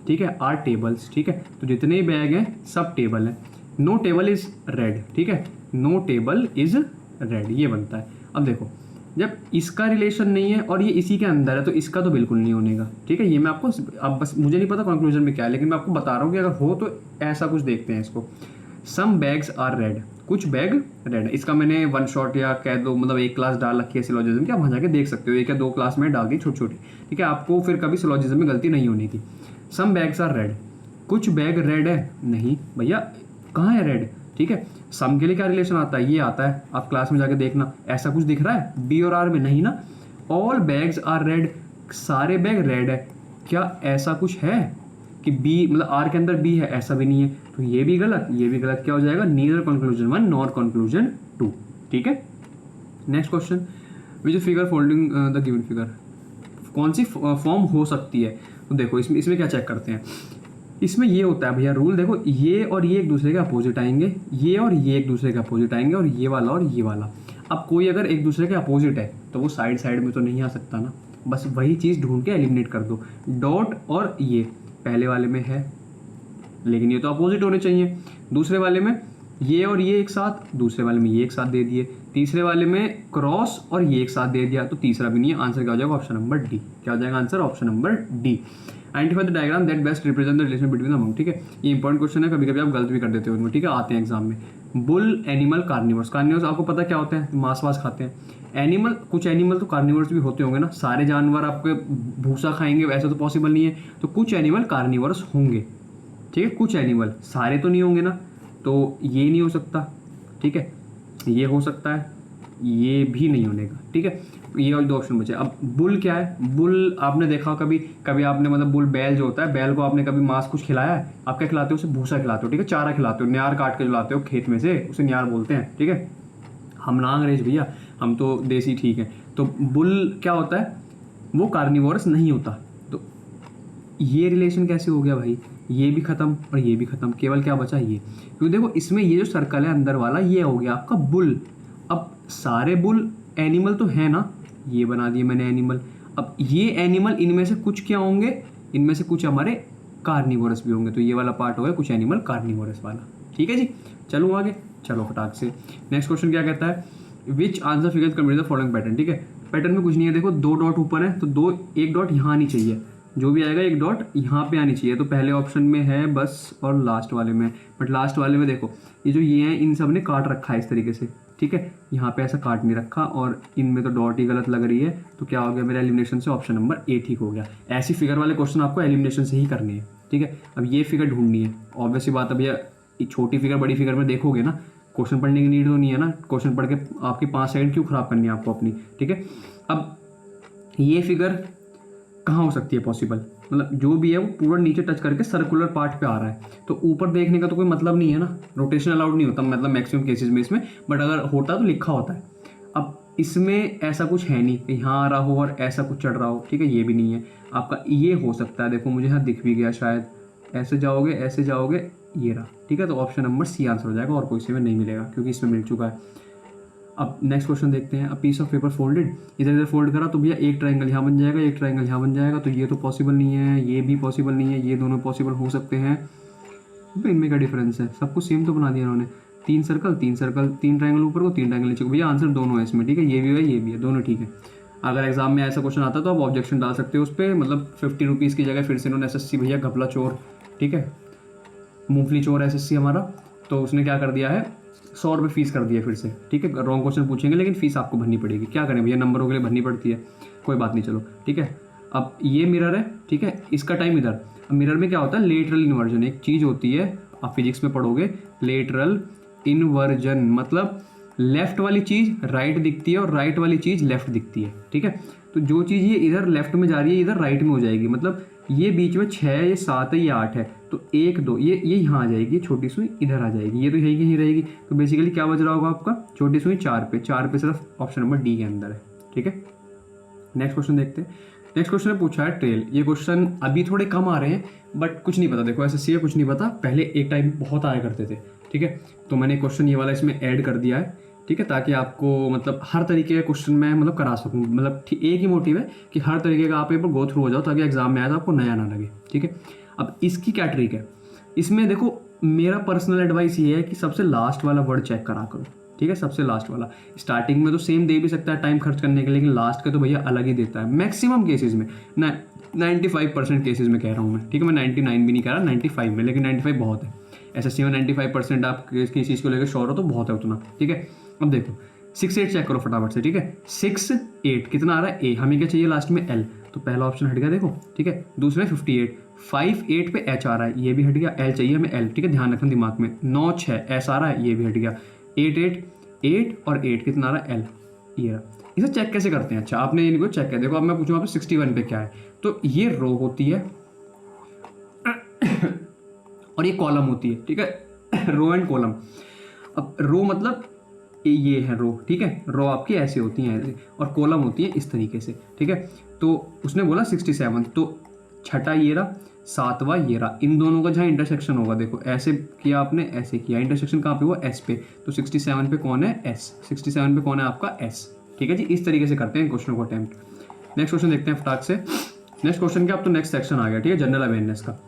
ठीक है, आर टेबल्स, ठीक है, तो जितने बैग हैं सब टेबल हैं। नो टेबल इज रेड, ठीक है, नो टेबल इज रेड, ये बनता है। अब देखो जब इसका रिलेशन नहीं है और ये इसी के अंदर है तो इसका तो बिल्कुल नहीं होने का, ठीक है। ये मैं आपको, अब बस मुझे नहीं पता कंक्लूजन में क्या है, लेकिन मैं आपको बता रहा हूँ कि अगर हो तो ऐसा कुछ देखते हैं इसको। सम बैग्स आर रेड, कुछ बैग रेड है, इसका मैंने वन शॉट या कह दो मतलब एक क्लास डाल रखी है सिलोजिज्म की, आप वहाँ जाके देख सकते हो, एक या 2 क्लास में डाल दी छोटी छोटी, ठीक है, आपको फिर कभी सिलोजिज्म में गलती नहीं होने की। सम बैग्स आर रेड, कुछ बैग रेड है, नहीं भैया कहाँ है रेड, ठीक है। सम के लिए क्या रिलेशन आता है, ये आता है, आप क्लास में जाके देखना, ऐसा कुछ दिख रहा है बी और आर में, नहीं ना। ऑल बैग्स आर रेड, सारे बैग रेड है, क्या ऐसा कुछ है कि बी मतलब आर के अंदर बी है, ऐसा भी नहीं है, तो ये भी गलत, ये भी गलत, क्या हो जाएगा, नीदर कंक्लूजन 1 नॉर कंक्लूजन 2, ठीक है। Next question, which figure folding the given figure, कौन सी फॉर्म हो सकती है। तो देखो इसमें क्या चेक करते हैं, इसमें ये होता है भैया रूल, देखो ये और ये एक दूसरे के अपोजिट आएंगे, ये और ये एक दूसरे के अपोजिट आएंगे, और ये वाला अब कोई अगर एक दूसरे के अपोजिट है तो वो साइड साइड में तो नहीं आ सकता ना, बस वही चीज़ ढूंढ के एलिमिनेट कर दो। डॉट और ये पहले वाले में है लेकिन ये तो अपोजिट होने चाहिए, दूसरे वाले में ये और ये एक साथ, दूसरे वाले में ये एक साथ दे दिए, तीसरे वाले में क्रॉस और ये एक साथ दे दिया, तो तीसरा भी नहीं है। आंसर क्या हो जाएगा? Option number D. क्या हो जाएगा answer? Option number D. Identify the diagram that best represent the relation between the amount. ठीक है, ये इंपॉर्टेंट क्वेश्चन है, कभी कभी आप गलत भी कर देते हो इनमें। ठीक है, आते हैं एग्जाम में। Bull, animal, carnivores. कार्निवर्स आपको पता क्या होते हैं? मांस वास खाते हैं। एनिमल, कुछ एनिमल तो कार्निवर्स भी होते होंगे ना, सारे जानवर आपके भूसा खाएंगे वैसे तो पॉसिबल नहीं है, तो कुछ एनिमल कार्निवर्स होंगे। ठीक है, कुछ एनिमल, सारे तो नहीं होंगे ना, तो ये नहीं हो सकता। ठीक है, ये हो सकता है, ये भी नहीं होने का। ठीक है, ये और दो ऑप्शन बचे। अब बुल क्या है? बुल आपने देखा कभी कभी आपने, मतलब बुल बैल जो होता है, बैल को आपने कभी मांस कुछ खिलाया है? आप क्या खिलाते हो उसे? भूसा खिलाते हो। ठीक है, चारा खिलाते हो, न्यार काट के लाते हो खेत में से, उसे न्यार बोलते हैं। ठीक है, हम ना अंग्रेज भैया, हम तो देसी। ठीक है, तो बुल क्या होता है? वो कार्निवोरस नहीं होता। तो ये रिलेशन कैसे हो गया भाई? ये भी खत्म और ये भी खत्म, केवल क्या बचा? ये। क्योंकि देखो इसमें ये जो सर्कल है अंदर वाला, ये हो गया आपका बुल। अब सारे बुल एनिमल तो है ना, ये बना दिए मैंने एनिमल। अब ये एनिमल, इनमें से कुछ क्या होंगे? इनमें से कुछ हमारे कार्निवोरस भी होंगे, तो ये वाला पार्ट हो गया कुछ एनिमल कार्निवोरस वाला। ठीक है जी, चलो आगे, चलो फटाक से। नेक्स्ट क्वेश्चन क्या कहता है? विच answer figure complete the following pattern. ठीक है, पैटर्न में कुछ नहीं है, देखो दो डॉट ऊपर है, तो दो, एक डॉट यहाँ आनी चाहिए, जो भी आएगा एक डॉट यहाँ पे आनी चाहिए। तो पहले ऑप्शन में है बस, और लास्ट वाले में, बट लास्ट वाले में देखो ये जो ये हैं इन सब ने काट रखा है इस तरीके से। ठीक है, यहाँ पे ऐसा काट नहीं रखा, और इनमें तो डॉट ही गलत लग रही है, तो क्या हो गया मेरा एलिमिनेशन से? ऑप्शन नंबर ए ठीक हो गया। ऐसी फिगर वाले क्वेश्चन आपको एलिमिनेशन से ही करने हैं। ठीक है, अब ये फिगर ढूंढनी है, ऑब्वियसली बात। अब ये छोटी फिगर बड़ी फिगर में देखोगे ना, क्वेश्चन पढ़ने की नीड तो नहीं है ना, क्वेश्चन पढ़ के आपकी 5 सेकंड क्यों खराब करनी है आपको अपनी। ठीक है, अब ये फिगर कहाँ हो सकती है पॉसिबल? मतलब जो भी है वो पूरा नीचे टच करके सर्कुलर पार्ट पे आ रहा है, तो ऊपर देखने का तो कोई मतलब नहीं है ना, रोटेशन अलाउड नहीं होता मतलब मैक्सिमम केसेस में इसमें, बट अगर होता तो लिखा होता है। अब इसमें ऐसा कुछ है नहीं कि यहाँ आ रहा हो और ऐसा कुछ चढ़ रहा हो। ठीक है, ये भी नहीं है आपका। ये हो सकता है, देखो मुझे यहाँ दिख भी गया शायद, ऐसे जाओगे ऐसे जाओगे, ये रहा। ठीक है, तो ऑप्शन नंबर सी आंसर हो जाएगा, और कोई इसमें नहीं मिलेगा क्योंकि इसमें मिल चुका है। अब नेक्स्ट क्वेश्चन देखते हैं। A piece of paper folded, इधर इधर फोल्ड करा तो भैया एक ट्रायंगल यहाँ बन जाएगा, एक ट्रायंगल यहाँ बन जाएगा, तो ये तो पॉसिबल नहीं है, ये भी पॉसिबल नहीं है, ये दोनों पॉसिबल हो सकते हैं। तो इनमें क्या डिफरेंस है? सब कुछ सेम तो बना दिया इन्होंने, 3 सर्कल 3 सर्कल, 3 ट्रायंगल ऊपर को 3 ट्रायंगल नीचे को। भैया आंसर दोनों है इसमें। ठीक है, ये भी है ये भी है, दोनों ठीक है। अगर एग्जाम में ऐसा क्वेश्चन आता तो आप ऑब्जेक्शन डाल सकते हो उस पर, मतलब 50 रुपीज़ की जगह फिर से इन्होंने एसएससी भैया घपला चोर, ठीक है मूंगफली चोर एसएससी हमारा, तो उसने क्या कर दिया है 100 रुपये फीस कर दिया फिर से। ठीक है, रॉन्ग क्वेश्चन पूछेंगे लेकिन फीस आपको भरनी पड़ेगी, क्या करें भैया, नंबरों के लिए भरनी पड़ती है, कोई बात नहीं चलो। ठीक है, अब ये मिरर है, ठीक है, इसका टाइम इधर। अब मिरर में क्या होता है? लेटरल इन्वर्जन एक चीज़ होती है, आप फिजिक्स में पढ़ोगे, लेटरल इन्वर्जन मतलब लेफ्ट वाली चीज़ राइट दिखती है और राइट वाली चीज़ लेफ्ट दिखती है। ठीक है, तो जो चीज़ ये इधर लेफ्ट में जा रही है इधर राइट में हो जाएगी, मतलब ये बीच में 6 है, ये 7 है, ये 8 है, तो 1 2 ये यहाँ आ जाएगी, छोटी सुई इधर आ जाएगी, ये तो यही कहीं रहेगी। तो बेसिकली क्या बच रहा होगा आपका? छोटी सुई 4 पे, 4 पे सिर्फ ऑप्शन नंबर डी के अंदर है। ठीक है, नेक्स्ट क्वेश्चन देखते हैं। नेक्स्ट क्वेश्चन में पूछा है ट्रेल। ये क्वेश्चन अभी थोड़े कम आ रहे हैं बट कुछ नहीं पता, देखो एसएससी का कुछ नहीं पता, पहले एक टाइम बहुत आया करते थे। ठीक है, तो मैंने क्वेश्चन ये वाला इसमें ऐड कर दिया है। ठीक है, ताकि आपको मतलब हर तरीके के क्वेश्चन मैं मतलब करा सकूँ, मतलब एक ही मोटिव है कि हर तरीके का आप पेपर गो थ्रू हो जाओ ताकि एग्जाम में आए तो आपको नया ना लगे। ठीक है, अब इसकी क्या ट्रिक है? इसमें देखो मेरा पर्सनल एडवाइस ये है कि सबसे लास्ट वाला वर्ड चेक करा करो। ठीक है, सबसे लास्ट वाला। स्टार्टिंग में तो सेम दे भी सकता है टाइम खर्च करने के, लेकिन लास्ट का तो भैया अलग ही देता है मैक्सिमम केसेस में, 95% केसेस में कह रहा हूँ मैं। ठीक है, मैं 99 भी नहीं कह रहा, 95 में, लेकिन 95 बहुत है। एसएससी में 95% आप किसी चीज़ को लेकर श्योर हो तो बहुत है उतना। ठीक है, अब देखो 6 8 चेक करो फटाफट से। ठीक है, 6 8 कितना आ रहा है? ए। हमें क्या चाहिए लास्ट में? एल, तो पहला ऑप्शन हट गया देखो। ठीक है, दूसरे 58, 5 8 पे एच आ रहा है, ये भी हट गया, एल चाहिए हमें एल। ठीक है, ध्यान रखना दिमाग में। 9 6 एस आ रहा है, ये भी हट गया। 8 8 8 और 8 कितना आ रहा है? एल, ये रहा। इसे चेक कैसे करते हैं? अच्छा आपने इनको चेक किया, देखो अब मैं पूछूँ आप 61 पे क्या है, तो ये रो होती है और ये कॉलम होती है। ठीक है, रो एंड कॉलम। अब रो मतलब ये है रो, ठीक है, रो आपकी ऐसे होती हैं ऐसे, और कॉलम होती है इस तरीके से। ठीक है, तो उसने बोला 67, तो छठा ये रहा, सातवां ये रहा, इन दोनों का जहाँ इंटरसेक्शन होगा, देखो ऐसे किया आपने, ऐसे किया, इंटरसेक्शन कहाँ पे हुआ, एस पे, तो 67 पे कौन है, एस, 67 पे कौन है आपका, एस। ठीक है जी, इस तरीके से करते हैं क्वेश्चन को अटेम्प्ट। नेक्स्ट क्वेश्चन देखते हैं फटाक से। नेक्स्ट क्वेश्चन क्या, अब तो नेक्स्ट सेक्शन आ गया, ठीक है, जनरल अवेयरनेस का।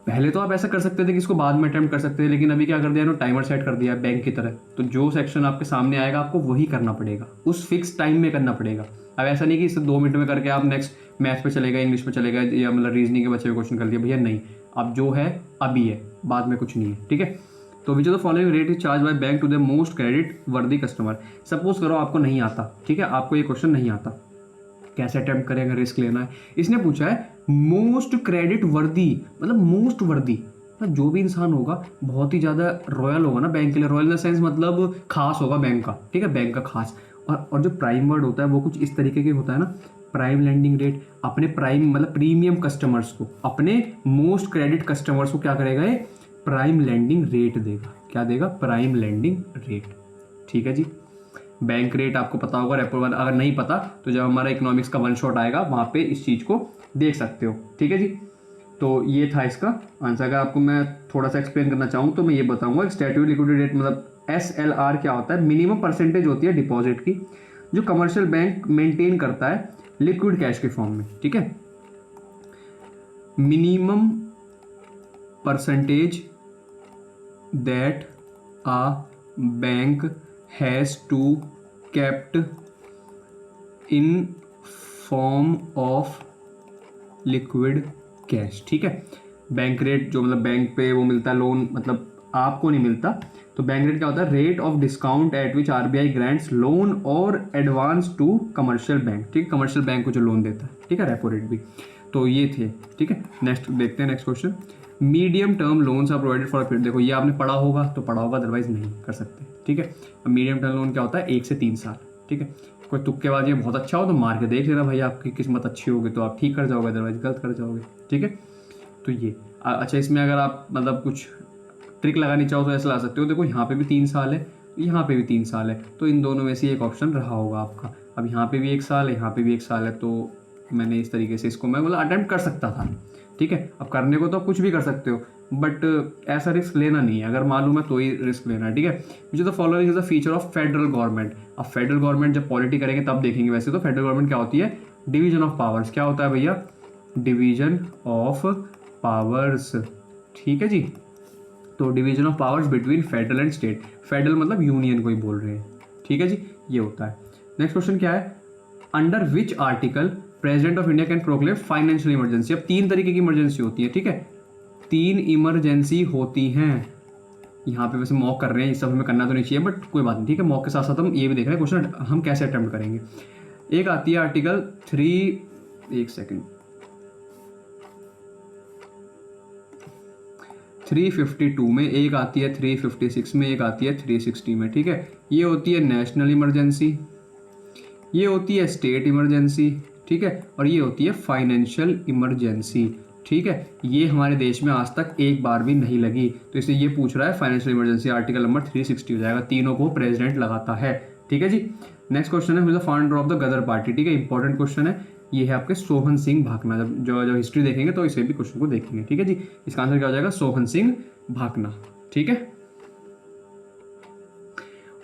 पहले तो आप ऐसा कर सकते थे कि इसको बाद में अटेम्प्ट कर सकते थे, लेकिन अभी क्या कर दिया, टाइमर सेट कर दिया बैंक की तरह, तो जो सेक्शन आपके सामने आएगा आपको वही करना पड़ेगा, उस फिक्स टाइम में करना पड़ेगा। अब ऐसा नहीं कि इसे 2 मिनट में करके आप नेक्स्ट मैथ्स पे चलेगा, इंग्लिश पे चलेगा, या मतलब रीजनिंग के बचे हुए क्वेश्चन कर दिया, भैया नहीं, अब जो है अभी है, बाद में कुछ नहीं है, ठीक है। तो which of the following rate is charge by bank to the most creditworthy customer. Suppose करो आपको नहीं आता, ठीक है, आपको ये क्वेश्चन नहीं आता, कैसे अटेम्प्ट करें अगर रिस्क लेना है। इसने पूछा है मोस्ट क्रेडिट वर्दी, मतलब मोस्ट वर्दी, मतलब जो भी इंसान होगा बहुत ही ज़्यादा रॉयल होगा ना बैंक के लिए, रॉयल इन द सेंस मतलब खास होगा बैंक का, ठीक है, बैंक का खास। और जो प्राइम वर्ड होता है वो कुछ इस तरीके के होता है ना, प्राइम लैंडिंग रेट, अपने प्राइम मतलब प्रीमियम कस्टमर्स को, अपने मोस्ट क्रेडिट कस्टमर्स को क्या करेगा, ये प्राइम लैंडिंग रेट देगा। क्या देगा, प्राइम लैंडिंग रेट, ठीक है जी। बैंक रेट आपको पता होगा, रेपो, अगर नहीं पता तो जब हमारा इकोनॉमिक्स का वन शॉट आएगा वहाँ पे इस चीज़ को देख सकते हो, ठीक है जी। तो ये था इसका आंसर। अगर आपको मैं थोड़ा सा एक्सप्लेन करना चाहूँ तो मैं ये बताऊंगा, स्टैट्यूटरी लिक्विडिटी रेट मतलब SLR क्या होता है, मिनिमम परसेंटेज होती है डिपॉजिट की जो कमर्शियल बैंक मेंटेन करता है लिक्विड कैश के फॉर्म में, ठीक है। Minimum percentage that a bank has to kept in form of liquid cash, ठीक है। बैंक रेट जो मतलब बैंक पे वो मिलता है लोन, मतलब आपको नहीं मिलता, तो बैंक रेट क्या होता है, rate of discount at which RBI grants loan और एडवांस टू कमर्शियल बैंक, ठीक है, कमर्शियल बैंक को जो लोन देता है, ठीक है, रेपो रेट भी। तो ये थे, ठीक है। नेक्स्ट देखते हैं, next question, medium term loans are provided for period. देखो ये आपने पढ़ा होगा तो पढ़ा होगा, अदरवाइज नहीं कर सकते, ठीक है। अब मीडियम टर्म लोन क्या होता है, 1 से 3 साल, ठीक है। कोई तुक्केबाजी बहुत अच्छा हो तो मार के देख लेना भाई, आपकी किस्मत अच्छी होगी तो आप ठीक कर जाओगे, अदरवाइज गलत कर जाओगे, ठीक है। तो ये अच्छा, इसमें अगर आप मतलब कुछ ट्रिक लगानी चाहो तो ऐसा ला सकते हो, देखो यहाँ पे भी 3 साल है, यहाँ पे भी 3 साल है, तो इन दोनों में से एक ऑप्शन रहा होगा आपका। अब यहाँ पे भी 1 साल है, यहाँ पे भी 1 साल है, तो मैंने इस तरीके से इसको मैं मतलब अटेम्प्ट कर सकता था, ठीक है। अब करने को तो आप कुछ भी कर सकते हो, बट ऐसा रिस्क लेना नहीं है, अगर मालूम है तो ही रिस्क लेना है, ठीक है। Which the following is the feature of federal government. अब फेडरल गवर्नमेंट जब पॉलिटी करेंगे तब देखेंगे, वैसे तो फेडरल गवर्नमेंट क्या होती है, डिवीजन ऑफ पावर्स। क्या होता है भैया, डिवीजन ऑफ पावर्स, ठीक है जी। तो division of powers between federal and state, federal मतलब यूनियन को ही बोल रहे हैं, ठीक है जी, ये होता है। नेक्स्ट क्वेश्चन क्या है, under which article president of India can proclaim financial emergency. अब 3 तरीके की इमरजेंसी होती है, ठीक है, 3 इमरजेंसी होती हैं। यहाँ पे वैसे मॉक कर रहे हैं, ये सब हमें करना तो नहीं चाहिए, बट कोई बात नहीं, ठीक है। मॉक के साथ साथ हम ये भी देख रहे हैं क्वेश्चन हम कैसे अटेम्प्ट करेंगे। एक आती है आर्टिकल 352 में, एक आती है 356 में, एक आती है 360 में, ठीक है। ये होती है नेशनल इमरजेंसी, ये होती है स्टेट इमरजेंसी, ठीक है, और ये होती है फाइनेंशियल इमरजेंसी, ठीक है। ये हमारे देश में आज तक एक बार भी नहीं लगी, तो इसलिए ये पूछ रहा है फाइनेंशियल इमरजेंसी, आर्टिकल नंबर 360 हो जाएगा, तीनों को प्रेसिडेंट लगाता है, ठीक है जी। नेक्स्ट क्वेश्चन है founder of the Ghadar party, ठीक है, इंपॉर्टेंट क्वेश्चन है, ये है आपके सोहन सिंह भाकना। जब हिस्ट्री देखेंगे तो इसे भी क्वेश्चन को देखेंगे, ठीक है जी। इसका आंसर क्या हो जाएगा, सोहन सिंह भाकना, ठीक है।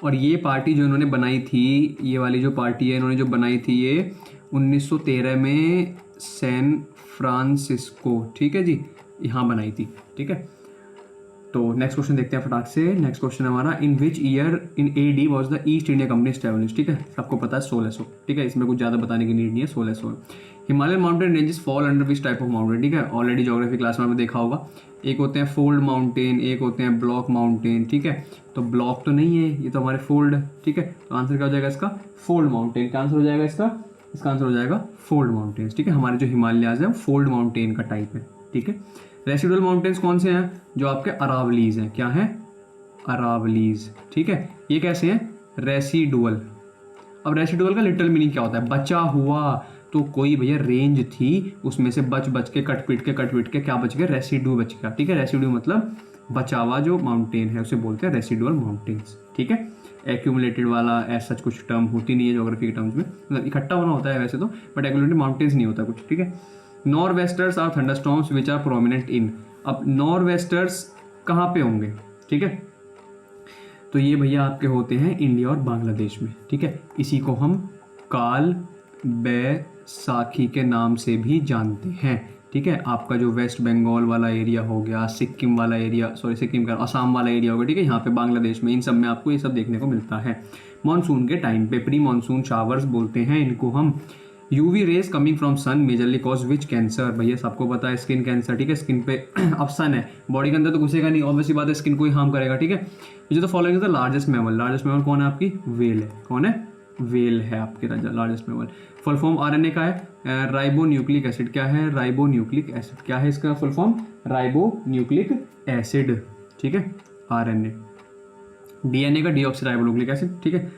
और ये पार्टी जो इन्होंने बनाई थी, ये वाली जो पार्टी है इन्होंने जो बनाई थी, ये 1913 में सैन फ्रांसिस्को, ठीक है जी, यहाँ बनाई थी, ठीक है। तो नेक्स्ट क्वेश्चन देखते हैं फटाक से। नेक्स्ट क्वेश्चन हमारा, in which year in AD was the East India Company establish, ठीक है, सबको पता है 1600, ठीक है, इसमें कुछ ज़्यादा बताने की नीड नहीं है, 1600। Himalayan mountain ranges fall under which type of mountain, ठीक है, ऑलरेडी ज्योग्राफी क्लास में आपने देखा होगा, एक होते हैं फोल्ड माउंटेन, एक होते हैं ब्लॉक माउंटेन, ठीक है। तो ब्लॉक तो नहीं है, ये तो हमारे फोल्ड, ठीक है, तो आंसर क्या हो जाएगा इसका, फोल्ड माउंटेन। क्या आंसर हो जाएगा इसका आंसर हो जाएगा फोल्ड माउंटेन्स, ठीक है। हमारे जो हिमालयाज है वो फोल्ड माउंटेन का टाइप है, ठीक है। रेसिडुअल माउंटेन्स कौन से हैं, जो आपके अरावलीज हैं, क्या है, अरावलीज, ठीक है। ये कैसे हैं, रेसिडुअल। अब रेसिडुअल का लिटरल मीनिंग क्या होता है, बचा हुआ, तो कोई भैया रेंज थी उसमें से बच के कट पीट के क्या बच गया, रेसिड्यू बच गया, ठीक है। रेसिड्यू मतलब बचा हुआ जो माउंटेन है उसे बोलते हैं रेसिडुअल माउंटेन्स, ठीक है। एक्यूमुलेटेड वाला ऐसा कुछ टर्म होती नहीं है ज्योग्राफी के टर्म्स में, मतलब इकट्ठा होना होता है वैसे तो, बट एक्यूमुलेटेड माउंटेन्स नहीं होता कुछ, ठीक है। Nor'westers are thunderstorms which are prominent in. अब नॉर वेस्टर्स कहाँ पे होंगे, ठीक है, तो ये भैया आपके होते हैं इंडिया और बांग्लादेश में, ठीक है। इसी को हम काल बैसाखी के नाम से भी जानते हैं, ठीक है। आपका जो वेस्ट बंगाल वाला एरिया हो गया, सिक्किम वाला एरिया, सॉरी सिक्किम का असम वाला एरिया हो गया, ठीक है, यहाँ पे बांग्लादेश में, इन सब में आपको ये सब देखने को मिलता है। मानसून के टाइम पे प्री मानसून शावर्स बोलते हैं इनको हम। UV rays coming from sun majorly cause which cancer, भैया सबको पता है स्किन कैंसर, ठीक है। स्किन पे अब सन है, बॉडी के अंदर तो घुसेगा नहीं, ऑब्वियसली बात है, स्किन को ही हार्म करेगा, ठीक है। जो तो following the largest mammal, largest mammal कौन है आपकी, वेल है, कौन है, वेल है आपके largest mammal. Full form RNA का है राइबो न्यूक्लिक एसिड, क्या है, राइबो न्यूक्लिक एसिड, क्या है इसका full form, ribo nucleic acid, ठीक है, आरएनए। डीएनए का डीऑक्सी न्यूक्लिक एसिड, ठीक है।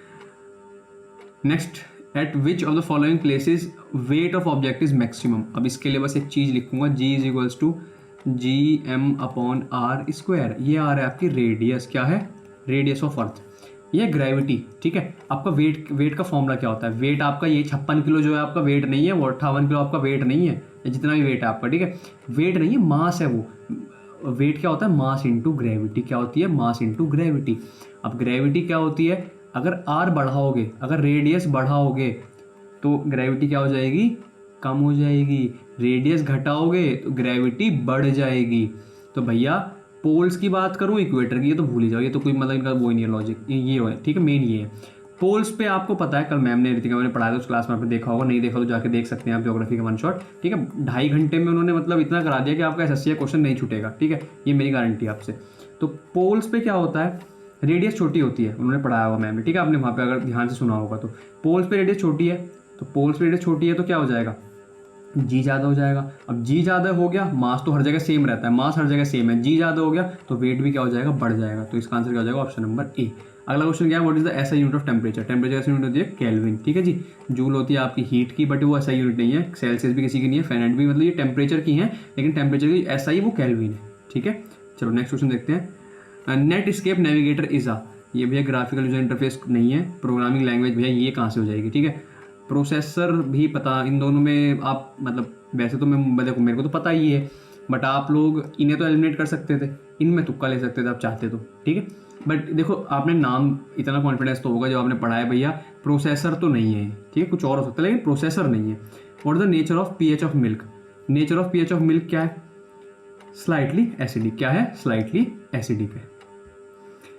Next, at which of the following places weight of object is maximum. अब इसके लिए बस एक चीज लिखूंगा, G is equals to G M upon R square. ये आ रहा है आपकी रेडियस, क्या है, रेडियस ऑफ अर्थ, ये ग्रेविटी, ठीक है। आपका वेट का फॉर्मूला क्या होता है, वेट आपका ये 56 किलो जो है आपका वेट नहीं है, वो 58 किलो आपका वेट नहीं है, जितना भी वेट है आपका, ठीक है, वेट नहीं है, मास है वो। वेट क्या होता है, मास इंटू ग्रेविटी, क्या होती है, मास इंटू ग्रेविटी। अब ग्रेविटी क्या होती है, अगर आर बढ़ाओगे, अगर रेडियस बढ़ाओगे तो ग्रेविटी क्या हो जाएगी, कम हो जाएगी, रेडियस घटाओगे तो ग्रेविटी बढ़ जाएगी। तो भैया पोल्स की बात करूं, इक्वेटर की, ये तो भूल ही जाओ, ये तो कोई मतलब इनका वो नहीं है लॉजिक, ये है, ठीक है, मेन ये है। पोल्स पे आपको पता है, कल मैम ने रितिका मैंने पढ़ाया था उस क्लास में, आपने देखा होगा, नहीं देखा तो जाके देख सकते हैं आप, ज्योग्राफी का वन शॉट, ठीक है। 2.5 घंटे में उन्होंने मतलब इतना करा दिया कि आपका एसएससी का क्वेश्चन नहीं छूटेगा, ठीक है, ये मेरी गारंटी है आपसे। तो पोल्स पे क्या होता है, रेडियस छोटी होती है, उन्होंने पढ़ाया हुआ मैम ने, ठीक है, आपने वहाँ पे अगर ध्यान से सुना होगा तो। पोल्स पे रेडियस छोटी है, तो पोल्स पे रेडियस छोटी है तो क्या हो जाएगा, जी ज़्यादा हो जाएगा। अब जी ज़्यादा हो गया, मास तो हर जगह सेम रहता है, मास हर जगह सेम है, जी ज़्यादा हो गया तो वेट भी क्या हो जाएगा, बढ़ जाएगा। तो इसका आंसर क्या हो जाएगा, ऑप्शन नंबर ए। अगला क्वेश्चन क्या है, what is the SI unit of temperature. Temperature ऐसी यूनिट होती है केल्विन, ठीक है जी। जूल होती है आपकी हीट की, बट वो एसआई यूनिट नहीं है, सेल्सियस भी किसी की नहीं है, फ़ारेनहाइट भी, मतलब ये टेम्परेचर की है, लेकिन टेम्परेचर की एसआई वो केल्विन है, ठीक है। चलो नेक्स्ट क्वेश्चन देखते हैं। नेट स्केप नेविगेटर इज आ, ये भैया ग्राफिकल यूजर इंटरफेस नहीं है, प्रोग्रामिंग लैंग्वेज भैया ये कहाँ से हो जाएगी, ठीक है। प्रोसेसर भी पता, इन दोनों में आप मतलब वैसे तो मैं देखो मेरे को तो पता ही है, बट आप लोग इन्हें तो एलिमिनेट कर सकते थे, इनमें तुक्का ले सकते थे आप चाहते तो, ठीक है। बट देखो आपने नाम, इतना कॉन्फिडेंस तो होगा जो आपने पढ़ा है भैया, प्रोसेसर तो नहीं है, ठीक है, कुछ और हो सकता है लेकिन प्रोसेसर नहीं है। What is the nature of pH of milk, nature of pH of milk क्या है, स्लाइटली एसिडिक, क्या है, स्लाइटली एसिडिक है।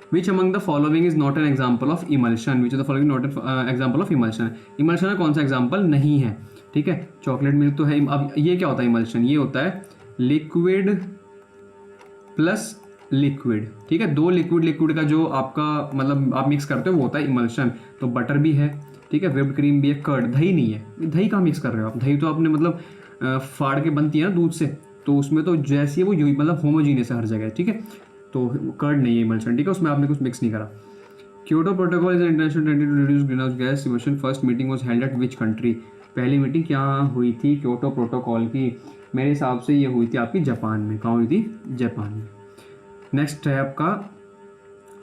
Which among the following is not an example of emulsion? Which of the following not an example of emulsion? Emulsion का कौन सा example नहीं है, ठीक है। चॉकलेट मिल्क तो है। अब ये क्या होता है इमल्शन, ये होता है लिक्विड प्लस लिक्विड, ठीक है, दो लिक्विड का जो आपका मतलब आप मिक्स करते हो वो होता है इमल्शन। तो बटर भी है, ठीक है, व्हिप्ड क्रीम भी है, कर्ड, दही नहीं है, दही कहाँ मिक्स कर रहे हो आप, दही तो आपने मतलब फाड़ के बनती है ना दूध से, तो उसमें तो जैसी है वो यूं मतलब होमोजीनियस है हर जगह, ठीक है। तो कर्ड नहीं है इमल्शन, ठीक है, उसमें आपने कुछ मिक्स नहीं करा। Kyoto protocol is international treaty to reduce greenhouse gas emission. First meeting was held at which country, पहली मीटिंग क्या हुई थी क्योटो प्रोटोकॉल की, मेरे हिसाब से ये हुई थी आपकी जापान में। कहाँ हुई थी, जापान में। नेक्स्ट है आपका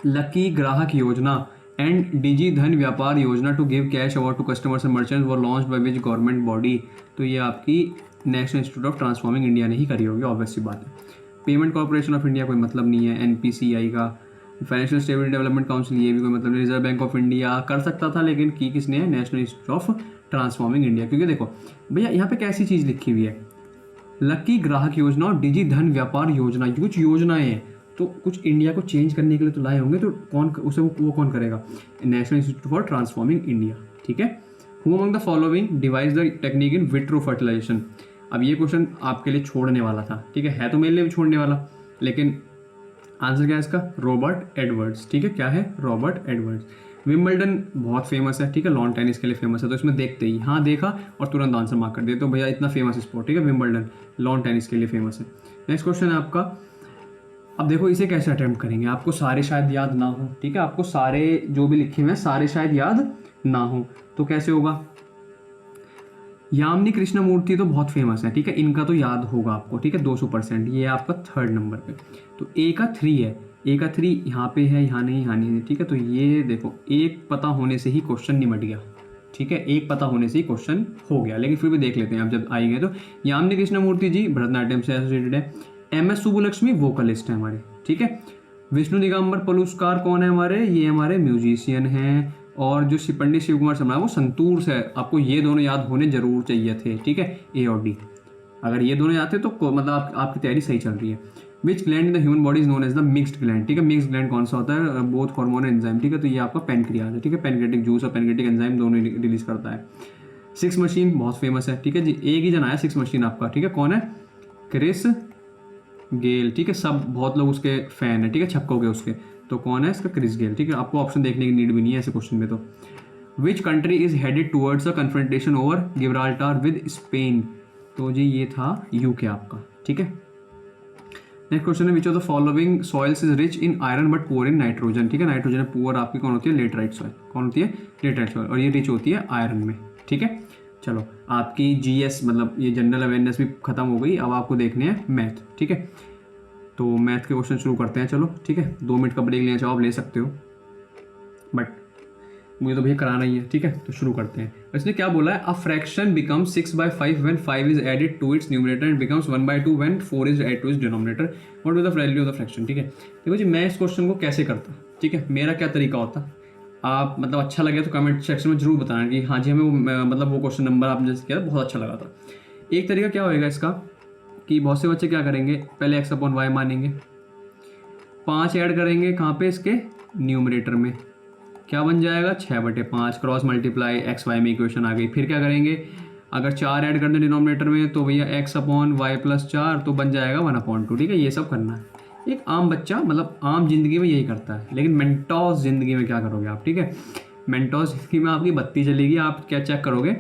लकी ग्राहक योजना and digi Dhan Vyapar Yojana to give cash award to customers and merchants were launched by which government body. तो ये आपकी National Institute of Transforming India ने ही करी होगी, ऑब्वियस सी बात है। पेमेंट कॉर्पोरेशन ऑफ इंडिया कोई मतलब नहीं है, एनपीसीआई का। फाइनेंशियल स्टेबिलिटी डेवलपमेंट काउंसिल ये भी कोई मतलब नहीं। रिजर्व बैंक ऑफ इंडिया कर सकता था लेकिन की किसने है, national Institute of Transforming India. क्योंकि देखो भैया यहाँ पे कैसी चीज़ लिखी हुई है, लकी ग्राहक योजना और डिजी धन व्यापार योजना, कुछ योजनाएं हैं तो कुछ इंडिया को चेंज करने के लिए तो लाए होंगे, तो कौन उसे वो कौन करेगा, National Institute for Transforming India, ठीक है। Who among the following devised the technique in vitro fertilization. अब ये क्वेश्चन आपके लिए छोड़ने वाला था, ठीक है तो मेरे लिए भी छोड़ने वाला, लेकिन आंसर क्या है इसका, रॉबर्ट एडवर्ड्स, ठीक है, क्या है, रॉबर्ट एडवर्ड्स। विंबलडन बहुत फेमस है, ठीक है, लॉन टेनिस के लिए फेमस है, तो इसमें देखते ही हाँ देखा और तुरंत आंसर मार्क कर दिया, तो भैया इतना फेमस स्पोर्ट, ठीक है, विंबलडन लॉन टेनिस के लिए फेमस है। नेक्स्ट क्वेश्चन है आपका, अब देखो इसे कैसे अटेम्प्ट करेंगे, आपको सारे शायद याद ना हो, ठीक है, आपको सारे जो भी लिखे हुए हैं सारे शायद याद ना हो, तो कैसे होगा। यामिनी कृष्णमूर्ति तो बहुत फेमस है, ठीक है, इनका तो याद होगा आपको, ठीक है, 200%, ये है आपका 3rd नंबर पे। तो ए का 3 है, ए का 3 यहाँ पे है, यहाँ नहीं, ठीक है, तो ये देखो एक पता होने से ही क्वेश्चन निमट गया, ठीक है, एक पता होने से ही क्वेश्चन हो गया, लेकिन फिर भी देख लेते हैं अब जब आएंगे तो। यामिनी कृष्णमूर्ति जी भरतनाट्यम से एसोसिएटेड है। MS सुब्बुलक्ष्मी वोकलिस्ट है हमारे, ठीक है। विष्णु दिगंबर पलुस्कार कौन है हमारे, ये हमारे म्यूजिशियन हैं। और जो पंडित शिव कुमार शर्मा वो संतूर से है। आपको ये दोनों याद होने जरूर चाहिए थे, ठीक है, A और D। अगर ये दोनों याद थे तो मतलब आपकी तैयारी सही चल रही है। Which gland in the human body is known as the mixed gland, ठीक है। मिक्स्ड ग्लैंड कौन सा होता है, बोथ हार्मोन एंजाइम, ठीक है। तो ये आपका पैनक्रियाज है, ठीक है। पैनक्रेटिक जूस और पैनक्रेटिक एंजाइम दोनों रिलीज करता है। सिक्स मशीन बहुत फेमस है, ठीक है जी। एक ही जना है सिक्स मशीन आपका, ठीक है। कौन है, क्रिस गेल, ठीक है। सब बहुत लोग उसके फैन है, ठीक है, छक्कों के उसके। तो कौन है इसका, क्रिस गेल, ठीक है। आपको ऑप्शन देखने की नीड भी नहीं है ऐसे क्वेश्चन में। तो which country is headed towards a confrontation over Gibraltar with Spain, तो जी ये था UK आपका, ठीक है। नेक्स्ट क्वेश्चन है विच of the following soils is rich in iron but poor in nitrogen, ठीक है। नाइट्रोजन है पुअर आपकी कौन होती है, लेटराइट सॉइल, कौन होती है, लेटराइट सॉइल। और ये रिच होती है आयरन में, ठीक है। चलो आपकी GS मतलब ये जनरल अवेयरनेस भी खत्म हो गई, अब आपको देखने हैं मैथ, ठीक है। तो मैथ के क्वेश्चन शुरू करते हैं, चलो ठीक है। 2 मिनट का ब्रेक लेना चाहो आप ले सकते हो, बट मुझे तो भैया कराना ही है, ठीक है। तो शुरू करते हैं। इसने क्या बोला है, a fraction becomes 6/5 when 5 is added to its numerator and becomes 1/2 when 4 is added to its denominator, what is the value of the fraction, ठीक है। देखो जी मैं इस क्वेश्चन को कैसे करता, ठीक है, मेरा क्या तरीका होता, आप मतलब अच्छा लगे तो कमेंट सेक्शन में जरूर बताना कि हाँ जी हमें वो मतलब वो क्वेश्चन नंबर आपने जैसे किया बहुत अच्छा लगा था। एक तरीका क्या होएगा इसका कि बहुत से बच्चे क्या करेंगे, पहले x/y मानेंगे, 5 ऐड करेंगे कहाँ पे, इसके न्यूमरेटर में, क्या बन जाएगा 6/5, क्रॉस मल्टीप्लाई XY में इक्वेशन आ गई। फिर क्या करेंगे, अगर 4 ऐड कर दें डिनोमिनेटर में तो भैया x/y + 4 तो बन जाएगा 1/2, ठीक है। ये सब करना है, एक आम बच्चा मतलब आम जिंदगी में यही करता है। लेकिन मेंटोस जिंदगी में क्या करोगे आप, ठीक है। मेंटोस जिंदगी में आपकी बत्ती चलेगी, आप क्या चेक करोगे,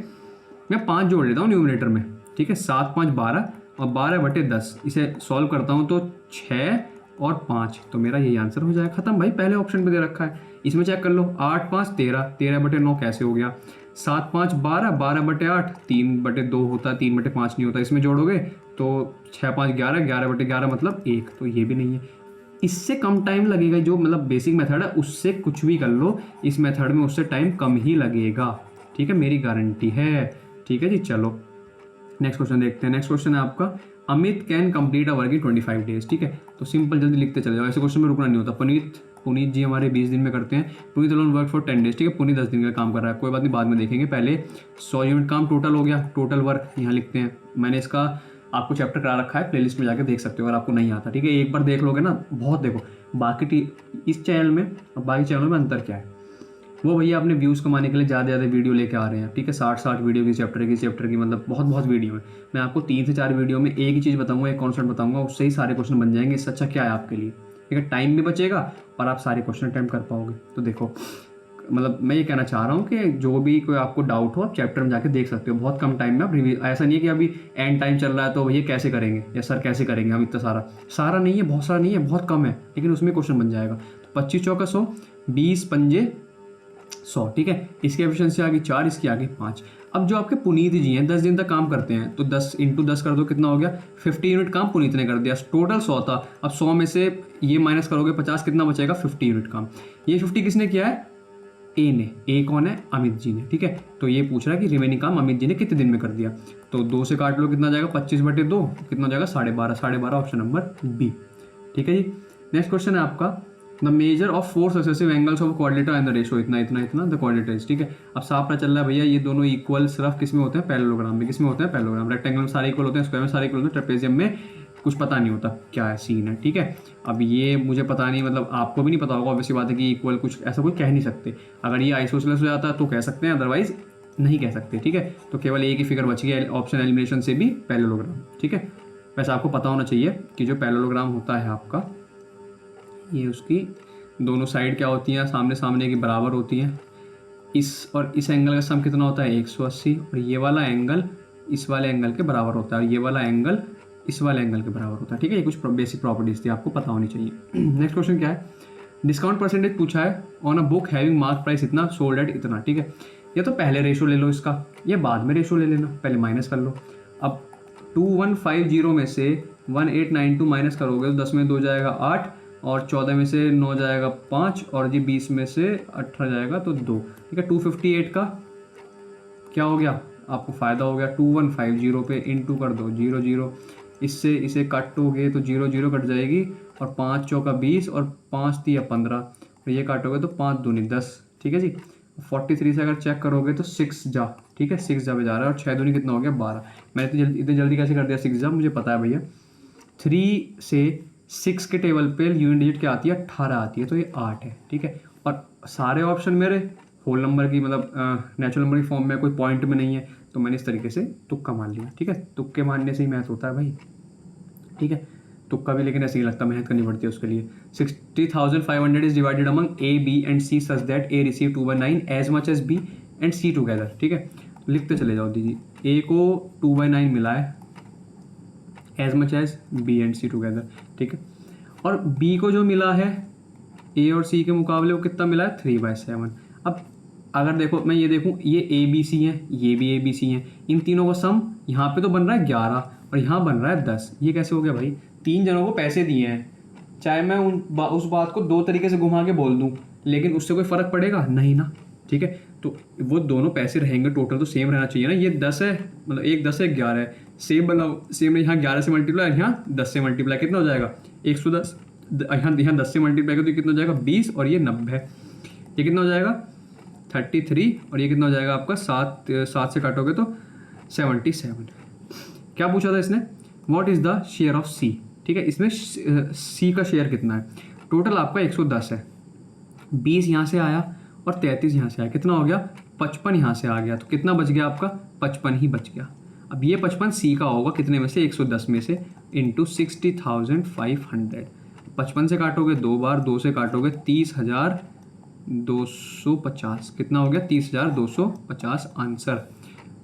मैं 5 जोड़ लेता हूँ न्यूमरेटर में, ठीक है। 7 5 12 और 12/10 इसे सॉल्व करता हूँ तो 6 और 5, तो मेरा यही आंसर हो जाएगा, खत्म भाई। पहले ऑप्शन पे दे रखा है, इसमें चेक कर लो, 8 5 13, 13/9 कैसे हो गया, 7 5 12, 12/8, 3/2 होता है, 3/5 नहीं होता। इसमें जोड़ोगे तो 6 5 11, 11/11 मतलब 1, तो ये भी नहीं है। इससे कम टाइम लगेगा, जो मतलब बेसिक मेथड है उससे कुछ भी कर लो, इस मेथड में उससे टाइम कम ही लगेगा, ठीक है, मेरी गारंटी है, ठीक है जी। चलो नेक्स्ट क्वेश्चन देखते हैं। नेक्स्ट क्वेश्चन है आपका, Amit can complete a work in 25 days, ठीक है। तो सिंपल जल्दी लिखते चले जाओ, ऐसे क्वेश्चन में रुकना नहीं होता। पुनीत जी हमारे 20 दिन में करते हैं। Puneet alone work for 10 days, ठीक है। पुनीत 10 दिन का काम कर रहा है, कोई बात नहीं, बाद में देखेंगे। पहले 100 यूनिट काम टोटल हो गया, टोटल वर्क यहाँ लिखते हैं। मैंने इसका आपको चैप्टर करा रखा है, प्लेलिस्ट में जाकर देख सकते हो अगर आपको नहीं आता, ठीक है। एक बार देख लोगे ना, बहुत देखो। बाकी इस चैनल में और बाकी चैनल में अंतर क्या है, वो भैया अपने व्यूज़ कमाने के लिए ज़्यादा वीडियो लेके आ रहे हैं, ठीक है। 60 वीडियो की चैप्टर की मतलब बहुत वीडियो है। मैं आपको 3 से 4 वीडियो में एक ही चीज़ बताऊंगा, एक कॉन्सेप्ट बताऊंगा, उससे ही सारे क्वेश्चन बन जाएंगे। इससे अच्छा क्या है आपके लिए, ठीक है। टाइम भी बचेगा और आप सारे क्वेश्चन अटेम्प्ट कर पाओगे। तो देखो मतलब मैं ये कहना चाह रहा हूँ कि जो भी कोई आपको डाउट हो आप चैप्टर में जाके देख सकते हो, बहुत कम टाइम में आप रिव्यू। ऐसा नहीं है कि अभी एंड टाइम चल रहा है तो भैया कैसे करेंगे या सर कैसे करेंगे हम, इतना सारा नहीं है, बहुत सारा नहीं है, बहुत कम है, लेकिन उसमें क्वेश्चन बन जाएगा। तो 25 चौका 100, 20 पंजे 100, ठीक है। इसकी एफिशिएंसी आ गई 4, इसकी आ गई 5। अब जो आपके पुनीत जी हैं 10 दिन तक काम करते हैं, तो 10 × 10 कर दो, कितना हो गया, 50 यूनिट काम पुनीत ने कर दिया। टोटल 100 था, अब 100 में से ये माइनस करोगे 50, कितना बचेगा, 50 यूनिट काम। ये 50 किसने किया है, ए ने। ए कौन है, अमित जी ने, ठीक है। तो ये पूछ रहा है कि रिमेनिंग काम अमित जी ने कितने दिन में कर दिया। तो 2 से काट लो, कितना जाएगा, 25/2, कितना हो जाएगा, 12.5 ऑप्शन नंबर बी, ठीक है जी। नेक्स्ट क्वेश्चन है आपका, the measure of 4 successive angles of quadrilateral and the ratio इतना द क्वाड्रिलेटर, ठीक है। अब साफ पता चल रहा है भैया ये दोनों इक्वल सिर्फ किस में होते हैं, पैरेललोग्राम में। किस में होते हैं, पैरेललोग्राम। रेक्टेंगल में सारे इक्वल होते हैं, स्क्वायर में सारे इक्वल होते हैं, ट्रेपेजियम में कुछ पता नहीं होता क्या है सीन है, ठीक है। अब ये मुझे पता नहीं, मतलब आपको भी नहीं पता होगा, ऑब्वियसली बात है कि इक्वल कुछ ऐसा कोई कह नहीं सकते। अगर ये आइसोसेलेस हो जाता है तो कह सकते हैं, अदरवाइज नहीं कह सकते, ठीक है। तो केवल एक ही फिगर बच गया ऑप्शन एलिमिनेशन से भी, पैरेललोग्राम, ठीक है। वैसे आपको पता होना चाहिए कि जो पैरेललोग्राम होता है आपका, ये उसकी दोनों साइड क्या होती हैं, सामने सामने की बराबर होती हैं। इस और इस एंगल का सम कितना होता है, 180, और ये वाला एंगल इस वाले एंगल के बराबर होता है, और ये वाला एंगल इस वाले एंगल के बराबर होता है, ठीक है। ये कुछ बेसिक प्रॉपर्टीज थी, आपको पता होनी चाहिए। नेक्स्ट क्वेश्चन क्या है, डिस्काउंट परसेंटेज पूछा है on a book having mark price इतना, सोल्ड एट इतना, ठीक है। या तो पहले रेशो ले लो इसका, या बाद में रेशो ले लेना, पहले माइनस कर लो। अब 2150 में से 1892 माइनस करोगे तो 10 में 2 जाएगा 8, और 14 में से 9 जाएगा 5, और जी 20 में से 18 जाएगा तो 2, ठीक है। 258 का क्या हो गया, आपको फ़ायदा हो गया 2150 पे इंटू कर दो 0 0, इससे इसे काटोगे तो 0 0 कट जाएगी, और 5 चौका 20 और 5 तिया 15, और ये काटोगे तो 5 दूनी 10। ठीक है जी। 43 से अगर चेक करोगे तो 6 जा, ठीक है 6 जा पे जा रहा है, और 6 दूनी कितना हो गया 12। मैंने इतनी जल्दी कैसे कर दिया 6 जा, मुझे पता है भैया। 3 से 6 के टेबल पे यूनिट डिजिट क्या आती है 18 आती है, तो ये 8 है। ठीक है, और सारे ऑप्शन मेरे होल नंबर की मतलब नेचुरल नंबर की फॉर्म में, कोई पॉइंट में नहीं है, तो मैंने इस तरीके से तुक्का मान लिया। ठीक है, तुक्के मानने से ही मैथ होता है भाई। ठीक है, तुक्का भी लेकिन ऐसे ही लगता, मेहनत करनी पड़ती है उसके लिए। 60,500 is divided among A B and C such that A receive 2/9 as much as B and C together. ठीक है, लिखते चले जाओ दीजिए। ए को 2/9 मिला है as much as B and C together. ठीक है, और बी को जो मिला है ए और सी के मुकाबले वो कितना मिला है 3/7। अब अगर देखो मैं ये देखूँ, ये ए बी सी हैं, ये भी ए बी सी हैं, इन तीनों का सम यहाँ पे तो बन रहा है 11 और यहाँ बन रहा है 10। ये कैसे हो गया भाई, 3 जनों को पैसे दिए हैं, चाहे मैं उस बात को 2 तरीके से घुमा के बोल दूँ, लेकिन उससे कोई फ़र्क पड़ेगा नहीं ना। ठीक है, तो वो दोनों पैसे रहेंगे, टोटल तो सेम रहना चाहिए ना। ये 10 है, मतलब एक 10 है 11 है, सेम बनाओ, सेम यहाँ 11 से मल्टीप्लाई, यहाँ 10 से मल्टीप्लाई, कितना हो जाएगा 110। यहाँ 10 से मल्टीप्लाई करो तो कितना हो जाएगा 20, और ये 90, ये कितना हो जाएगा 33, और ये कितना हो जाएगा आपका 7 से काटोगे तो 77। क्या पूछा था इसने, what is the share of C. ठीक है, इसमें सी का शेयर कितना है, टोटल आपका 110 है, 20 यहाँ से आया और 33 यहाँ से आया, कितना हो गया 55 यहाँ से आ गया, तो कितना बच गया आपका 55 ही बच गया। अब ये 55 सी का होगा कितने में से 110 में से, इंटू 60,500। 55 से काटोगे 2 बार, 2 से काटोगे 30,250, कितना हो गया 30,250 आंसर,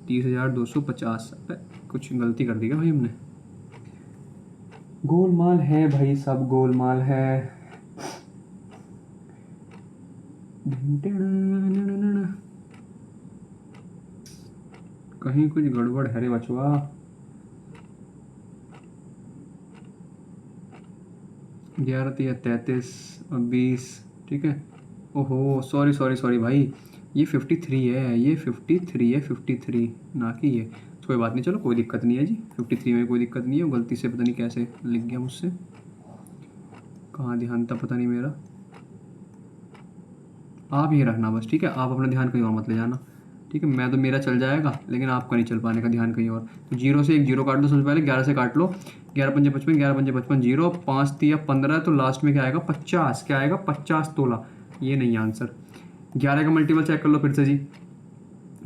30,250। कुछ गलती कर दी क्या भाई हमने, गोलमाल है भाई, सब गोलमाल है। कहीं कुछ गड़बड़ है रे बचवा। ग्यारह 33 और 20। ठीक है, ओहो सॉरी भाई, ये 53 है, ये 53 है, 53 ना कि ये, तो कोई बात नहीं, चलो कोई दिक्कत नहीं है जी, 53 में कोई दिक्कत नहीं है, वो गलती से पता नहीं कैसे लिख गया मुझसे, कहाँ ध्यान था पता नहीं मेरा। आप ही रखना बस, ठीक है, आप अपना ध्यान कहीं और मत ले जाना। ठीक है, मैं तो मेरा चल जाएगा, लेकिन आपका नहीं चल पाने का, ध्यान कहीं और। तो 0 से एक 0 काट दो सबसे पहले, 11 से काट लो, 11 पंजे 55, 11 पंजे 55, 0, 5 तिया 15, तो लास्ट में क्या आएगा 50, क्या आएगा 50 तोला, ये नहीं आंसर। 11 का मल्टीपल चेक कर लो फिर से जी,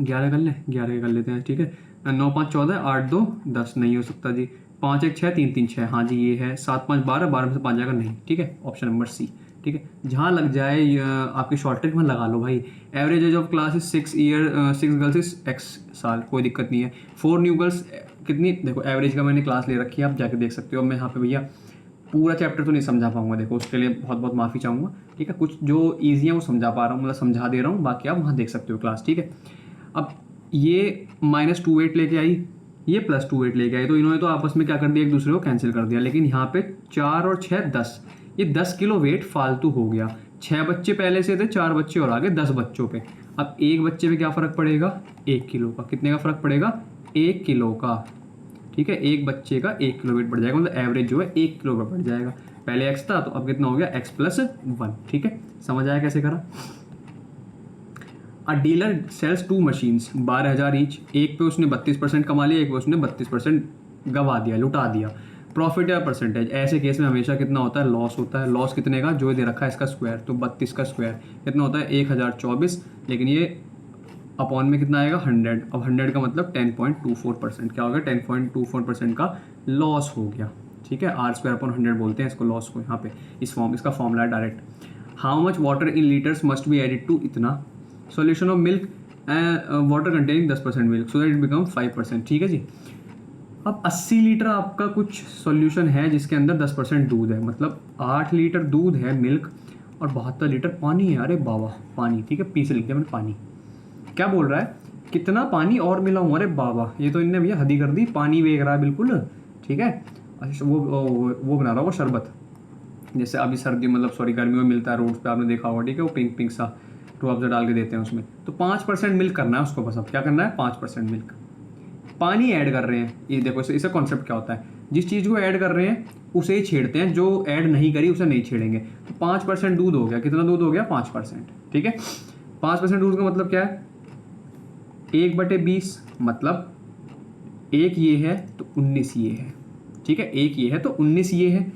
11 कर लें, 11 कर लेते हैं। ठीक है, 9 5 14, 8 2 10, नहीं हो सकता जी, 5 1 6, 3 3 6, हाँ जी ये है, 7 5 12, 12 में से 5 जाएगा नहीं। ठीक है, ऑप्शन नंबर सी। ठीक है, जहाँ लग जाए आपकी शॉर्ट ट्रिक में लगा लो भाई। Average age of class is 6 year, 6 girls is x साल, कोई दिक्कत नहीं है। 4 न्यू गर्ल्स कितनी, देखो एवरेज का मैंने क्लास ले रखी है, आप जाके देख सकते हो। मैं यहाँ पे भैया पूरा चैप्टर तो नहीं समझा पाऊंगा, देखो उसके लिए बहुत बहुत माफ़ी चाहूँगा। ठीक है, कुछ जो ईजी है वो समझा पा रहा हूँ, मतलब समझा दे रहा हूँ, बाकी आप वहाँ देख सकते हो क्लास। ठीक है, अब ये -28 लेके आई, ये +28 लेके आई, तो इन्होंने तो आपस में क्या कर दिया, एक दूसरे को कैंसिल कर दिया। लेकिन यहाँ पे 4 और 6 10, ये 10 किलो वेट फालतू हो गया। 6 बच्चे पहले से थे, 4 बच्चे और आगे 10 बच्चों पे। अब एक बच्चे पे क्या फ़र्क पड़ेगा 1 किलो का, कितने का फ़र्क पड़ेगा 1 किलो का। ठीक है, एक बच्चे का 1 किलो वेट बढ़ जाएगा, मतलब एवरेज जो है 1 किलो का बढ़ जाएगा। पहले x था तो अब कितना हो गया x + 1। ठीक है, समझ आया कैसे करा। A dealer sells 2 machines 12,000 each, एक पे उसने 32% कमा लिया, एक पे उसने 32% गवा दिया, लुटा दिया। प्रॉफिट या परसेंटेज, ऐसे केस में हमेशा कितना होता है लॉस होता है। लॉस कितने का, जो दे रखा है इसका स्क्वायर, तो 32 का स्क्वायर कितना होता है 1024, लेकिन ये अपॉन में कितना आएगा 100। अब 100 का मतलब 10.24%, क्या हो गया 10.24% का लॉस हो गया। ठीक है, R²/100 बोलते हैं इसको लॉस को यहाँ पे, इसका फॉर्मूला है direct. How much water in litres must be added to इतना, solution of milk water containing 10% milk so that it become 5%। ठीक है जी, अब 80 लीटर आपका कुछ सॉल्यूशन है जिसके अंदर 10% दूध है, मतलब 8 लीटर दूध है मिल्क और 72 लीटर पानी है। अरे बाबा पानी, ठीक है, पी से लिख दिया मैंने पानी। क्या बोल रहा है कितना पानी और मिला हूँ, अरे बाबा ये तो इनने भैया हदी कर दी, पानी बेच रहा है बिल्कुल। ठीक है, अच्छा वो बना रहा होगा शरबत, जैसे अभी सर्दी मतलब सॉरी गर्मी में मिलता है रोड पे, आपने देखा होगा। ठीक है, वो पिंक पिंक सा रूह अफ़ज़ा डाल के देते हैं उसमें, तो 5% मिल्क करना है उसको बस। अब क्या करना है, 5% मिल्क। पानी ऐड कर रहे हैं, ये देखो इसका कॉन्सेप्ट क्या होता है, जिस चीज़ को ऐड कर रहे हैं उसे ही छेड़ते हैं, जो ऐड नहीं करी उसे नहीं छेड़ेंगे। तो 5% दूध हो गया, कितना दूध हो गया, 5%। ठीक है, 5% दूध का मतलब क्या है, 1/20, मतलब 1 ये है तो 19 ये है। ठीक है, 1 ये है तो 19 ये है।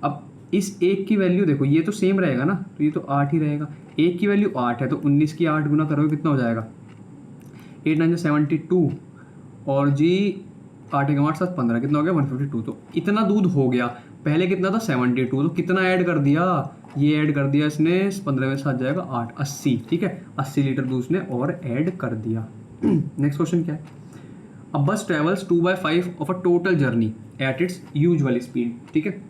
अब इस 1 की वैल्यू देखो, ये तो सेम रहेगा ना, तो ये तो 8 ही रहेगा। 1 की वैल्यू 8 है तो 19 की 8 गुना करोगे कितना हो जाएगा, 8 9 72, और जी 8 1 8 7 15, कितना हो गया 152। तो इतना दूध हो गया। पहले कितना था 72, तो कितना ऐड कर दिया, ये ऐड कर दिया इसने, 15 में 7 जाएगा 8, 80। ठीक है, 80 लीटर दूध ने और ऐड कर दिया। नेक्स्ट क्वेश्चन क्या है, अ बस travels 2/5 of a total journey at its usual speed. ठीक है,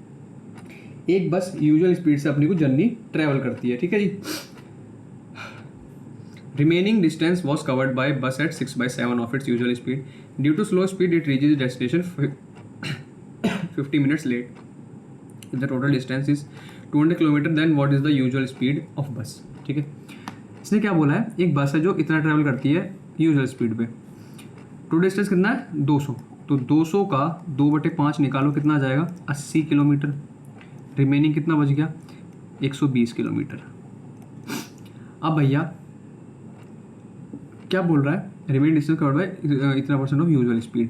एक बस यूजुअल स्पीड से अपनी को जर्नी ट्रेवल करती है। ठीक है जी, remaining distance was covered by bus at 6/7 of its usual speed. Due to slow speed, it reaches its destination 50 minutes late. If the total distance is 200 km, then what is the usual speed of bus? ठीक है, इसने क्या बोला है, एक बस है जो इतना ट्रैवल करती है यूजुअल स्पीड पे, टोटल डिस्टेंस कितना है 200, तो 200 का 2/5 निकालो, कितना आ जाएगा 80 किलोमीटर। रिमेनिंग कितना बच गया 120 किलोमीटर। अब भैया क्या बोल रहा है, रिमेनिंग डिस्टेंस कवर्ड बाय इतना % ऑफ यूजुअल स्पीड।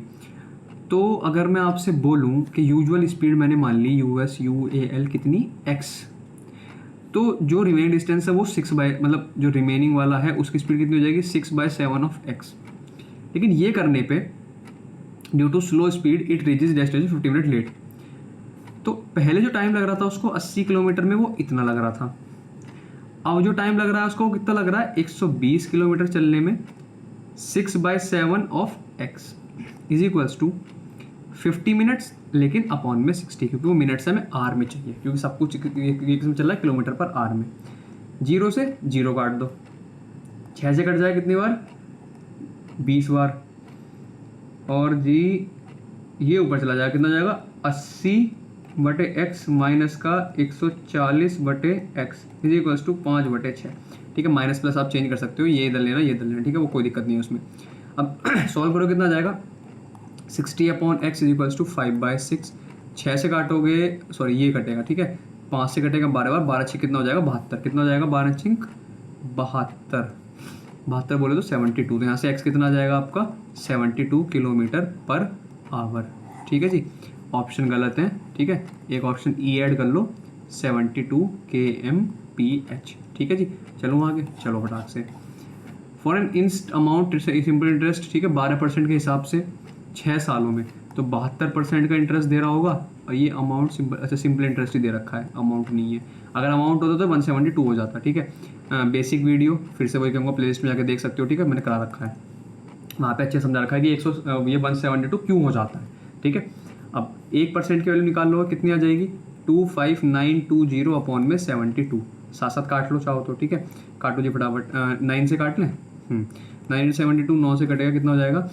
तो अगर मैं आपसे बोलूं कि यूजुअल स्पीड मैंने मान ली USUAL कितनी x, तो जो रिमेनिंग डिस्टेंस है वो 6 बाय, मतलब जो रिमेनिंग वाला है उसकी स्पीड कितनी हो जाएगी 6/7 ऑफ x। लेकिन ये करने पे due to slow speed it reaches destination 50 minute late. तो पहले जो टाइम लग रहा था उसको 80 किलोमीटर में वो इतना लग रहा था, अब जो टाइम लग रहा है उसको कितना लग रहा है 120 किलोमीटर चलने में, 6/7 of x is equals to 50 minutes, लेकिन अपॉन में 60, क्योंकि वो मिनट्स है, हमें आर में चाहिए, क्योंकि सब कुछ एक किस्म चल रहा है किलोमीटर पर आर में। 0 से 0 काट दो, 6 से कट जाए कितनी बार 20 बार, और जी ये ऊपर चला जाएगा, कितना जाएगा 80/x माइनस का 140/x इज इक्वल्स टू 5/6। ठीक है, माइनस प्लस आप चेंज कर सकते हो, ये इधर लेना ये इधर लेना। ठीक है, वो कोई दिक्कत नहीं है उसमें। अब सॉल्व करो, कितना जाएगा 60/x इज इक्वल्स टू 5/6। 6 से काटोगे, सॉरी ये कटेगा, ठीक है 5 से कटेगा 12 बार, 12 6 कितना हो जाएगा 72, कितना हो जाएगा 12 6 72, 72 बोले तो 72, तो यहाँ से x कितना आ जाएगा आपका 72 किलोमीटर पर आवर। ठीक है जी, ऑप्शन गलत है। ठीक है, एक ऑप्शन ई ऐड कर लो 72 kmph। ठीक है जी, चलो आगे, चलो फटाक से। For an inst amount simple interest, ठीक है 12% के हिसाब से 6 सालों में, तो 72% का इंटरेस्ट दे रहा होगा, और ये अमाउंट सिंपल, अच्छा सिंपल इंटरेस्ट ही दे रखा है, अमाउंट नहीं है। अगर अमाउंट होता तो 172 हो जाता। ठीक है, बेसिक वीडियो फिर से वही कहूँगा, प्ले लिस्ट में जाकर देख सकते हो। ठीक है, मैंने करा रखा है, वहाँ पे अच्छे समझा रखा है कि 172 क्यों हो जाता है। ठीक है, अब 1% की वैल्यू निकाल लो, कितनी आ जाएगी 25920 अपॉन में 72, साथ साथ काट लो चाहो तो। ठीक है, काटो जी फटाफट, 9 से काट लें, 9 72, 9 से कटेगा, कितना हो जाएगा,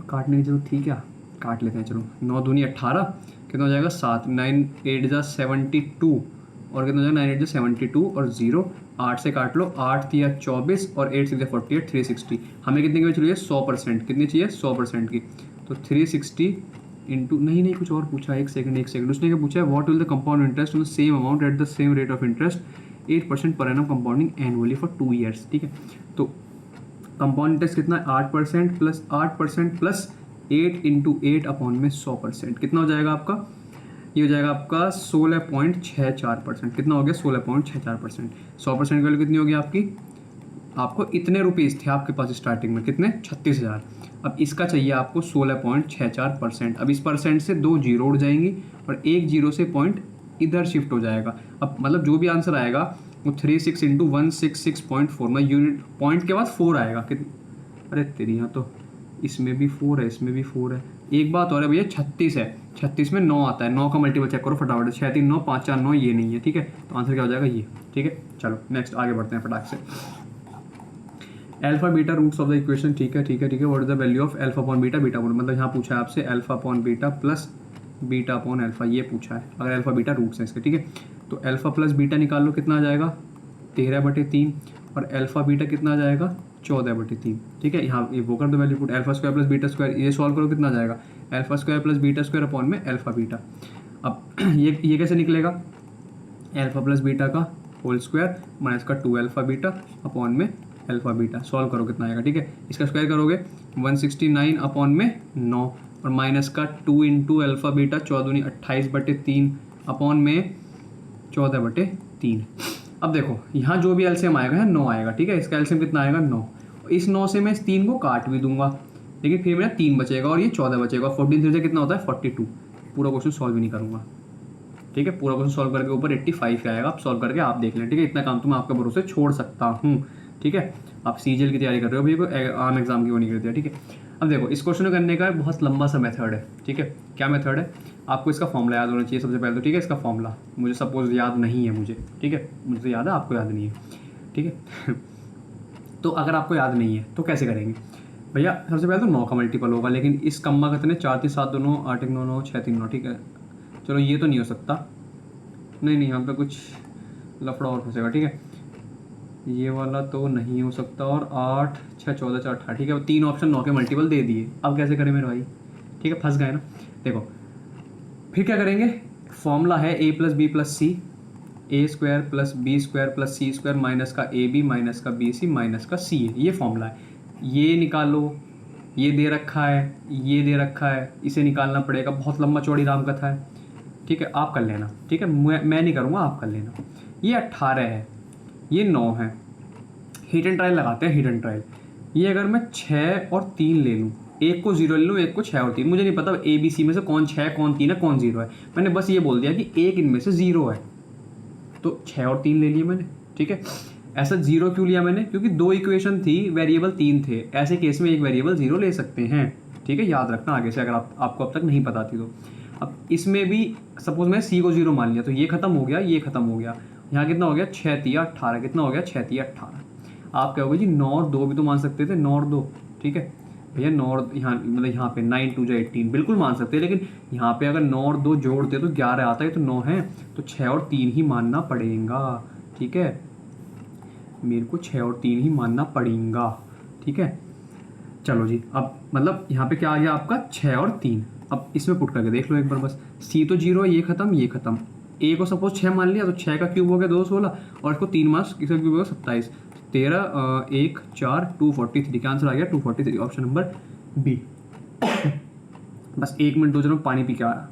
काटने की जरूरत थी क्या, काट लेते हैं चलो, 9 दूनी 18, कितना हो जाएगा 7, 9 8 जा 72, और कितना हो जाएगा 9 8 जा 72 और 0, 8 से काट लो, 8 दिया 24 और 8 6 48, 360। हमें कितने की चाहिए 100%, कितनी चाहिए 100% की, तो 360 इंटू, नहीं कुछ और पूछा, एक सेकंड उसने क्या पूछा है, what will the compound interest on the same amount at the same rate of interest 8% per annum compounding annually for 2 years. ठीक है, तो कंपाउंड इंटरेस्ट कितना है 8% प्लस 8% प्लस 8 इंटू 8 अपॉन में 100%, कितना हो जाएगा आपका, ये हो जाएगा आपका 16.64%। कितना हो गया 16.64%। 100% की वैल्यू कितनी होगी आपकी, आपको इतने रुपीज़ थे आपके पास स्टार्टिंग में, कितने 36,000। अब इसका चाहिए आपको 16.64%। अब इस परसेंट से 2 जीरो उड़ जाएंगी और 1 जीरो से पॉइंट इधर शिफ्ट हो जाएगा। अब मतलब जो भी आंसर आएगा वो 36 इंटू 166.4 में यूनिट पॉइंट के बाद 4 आएगा। कितनी, अरे तेरी यहाँ तो इसमें भी 4 है, इसमें भी 4 है। एक बात और है भैया, 36 है, 36 में 9 आता है, 9 का मल्टीपल चेक करो फटाफट, 6 3 9 5 4 9, ये नहीं है। ठीक है, तो आंसर क्या हो जाएगा ये। ठीक है, चलो नेक्स्ट आगे बढ़ते हैं फटाक से। Alpha beta roots of the equation, ठीक है what is the value of alpha upon beta, beta upon, मतलब यहाँ पूछा है आपसे alpha upon beta plus beta upon alpha, ये पूछा है। अगर अल्फा बीटा रूट्स हैं इसके, ठीक है, तो अल्फा प्लस बीटा निकाल लो, कितना आ जाएगा 13/3 और अल्फ़ा बीटा कितना आ जाएगा 14/3। ठीक है, यहाँ ये वो कर दो value put, alpha square plus beta square, ये सॉल्व करो कितना आ जाएगा alpha square plus beta square upon में अल्फ़ा बीटा। अब ये कैसे निकलेगा, अल्फ़ा प्लस बीटा का होल स्क्वायर माइनस का 2 अल्फ़ा बीटा अपॉन में अल्फ़ा बीटा, सॉल्व करो कितना आएगा। ठीक है, इसका स्क्वायर करोगे 169 अपॉन में 9 और माइनस का 2 इंटू अल्फ़ा बीटा 14 28/3 अपॉन में 14/3। अब देखो यहाँ जो भी एलसीएम आएगा है 9 आएगा। ठीक है, इसका एलसीएम कितना आएगा 9। इस 9 से मैं इस 3 को काट भी दूंगा, लेकिन फिर मेरा 3 बचेगा और ये 14 बचेगा। 14 से कितना होता है 42। पूरा क्वेश्चन सॉल्व भी नहीं करूँगा। ठीक है, पूरा क्वेश्चन सॉल्व करके ऊपर 85 आएगा। आप सॉल्व करके आप देख लें। ठीक है, इतना काम तो मैं आपके भरोसे छोड़ सकता हूँ। ठीक है, आप सीजीएल की तैयारी कर रहे हो, अभी कोई आम एग्जाम की वो नहीं करती है। ठीक है, अब देखो इस क्वेश्चन को करने का बहुत लंबा सा मेथड है। ठीक है, क्या मेथड है, आपको इसका फॉर्मूला याद होना चाहिए सबसे पहले तो। ठीक है, इसका फॉर्मूला मुझे सपोज याद नहीं है मुझे। ठीक है, मुझे याद है, आपको याद नहीं है। ठीक है तो अगर आपको याद नहीं है तो कैसे करेंगे भैया, सबसे पहले तो 9 का मल्टीपल होगा, लेकिन इस कम्मा कितने 4 3 7 2 9 8 1 9 9 6 3 9। ठीक है, चलो ये तो नहीं हो सकता, नहीं यहाँ पे कुछ लफड़ा और फंसेगा। ठीक है, ये वाला तो नहीं हो सकता, और 8 6 14 4 18। ठीक है, 3 ऑप्शन 9 के मल्टीपल दे दिए। अब कैसे करें मेरे भाई, ठीक है फंस गए ना। देखो फिर क्या करेंगे, फॉर्मूला है a plus b plus c, a square plus b square plus c square minus का ए बी माइनस का बी सी माइनस का सी ए। ये फॉर्मूला है, ये निकालो, ये दे रखा है, ये दे रखा है, इसे निकालना पड़ेगा। बहुत लंबा चौड़ी राम कथा है। ठीक है, आप कर लेना। ठीक है, मैं नहीं करूँगा, आप कर लेना। ये 18 है, ये 9 है। हिट एंड ट्रायल लगाते हैं, हिट एंड ट्रायल। ये अगर मैं 6 और 3 ले लूँ, एक को 0 ले लूँ, एक को 6 और 3, मुझे नहीं पता ए बी सी में से कौन 6 कौन 3 है कौन 0 है। मैंने बस ये बोल दिया कि एक इनमें से 0 है, तो 6 और 3 ले लिए मैंने। ठीक है, ऐसा 0 क्यों लिया मैंने, क्योंकि 2 इक्वेशन थी, वेरिएबल 3 थे। ऐसे केस में एक वेरिएबल 0 ले सकते हैं। ठीक है, याद रखना आगे से, अगर आपको अब तक नहीं पता थी तो। अब इसमें भी सपोज मैं सी को 0 मान लिया, तो ये खत्म हो गया, ये खत्म हो गया। यहाँ कितना हो गया 6 3 18, कितना हो गया 6 3 18। आप कहोगे जी 9 और 2 भी तो मान सकते थे, 9 और 2। ठीक है भैया, 9 और यहाँ मतलब यहाँ पे 9 2 जा 18 बिल्कुल मान सकते हैं, लेकिन यहाँ पे अगर 9 और 2 जोड़ते तो 11 आता है, तो 9 है, तो 6 और 3 ही मानना पड़ेगा। ठीक है, मेरे को 6 और 3 ही मानना पड़ेगा। ठीक है, चलो जी, अब मतलब यहाँ पे क्या आ गया आपका 6 और 3। अब इसमें पुट करके देख लो एक बार बस। सी तो 0 है, ये खत्म ये खत्म। ए को सपोज 6 मान लिया, तो 6 का क्यूब हो गया 216, और इसको 3 मास इसका क्यूब हो गया 27। 13 1 4 243 का आंसर आ गया 243, ऑप्शन नंबर बी। बस 1 मिनट 2 जन पानी पी के आ रहा।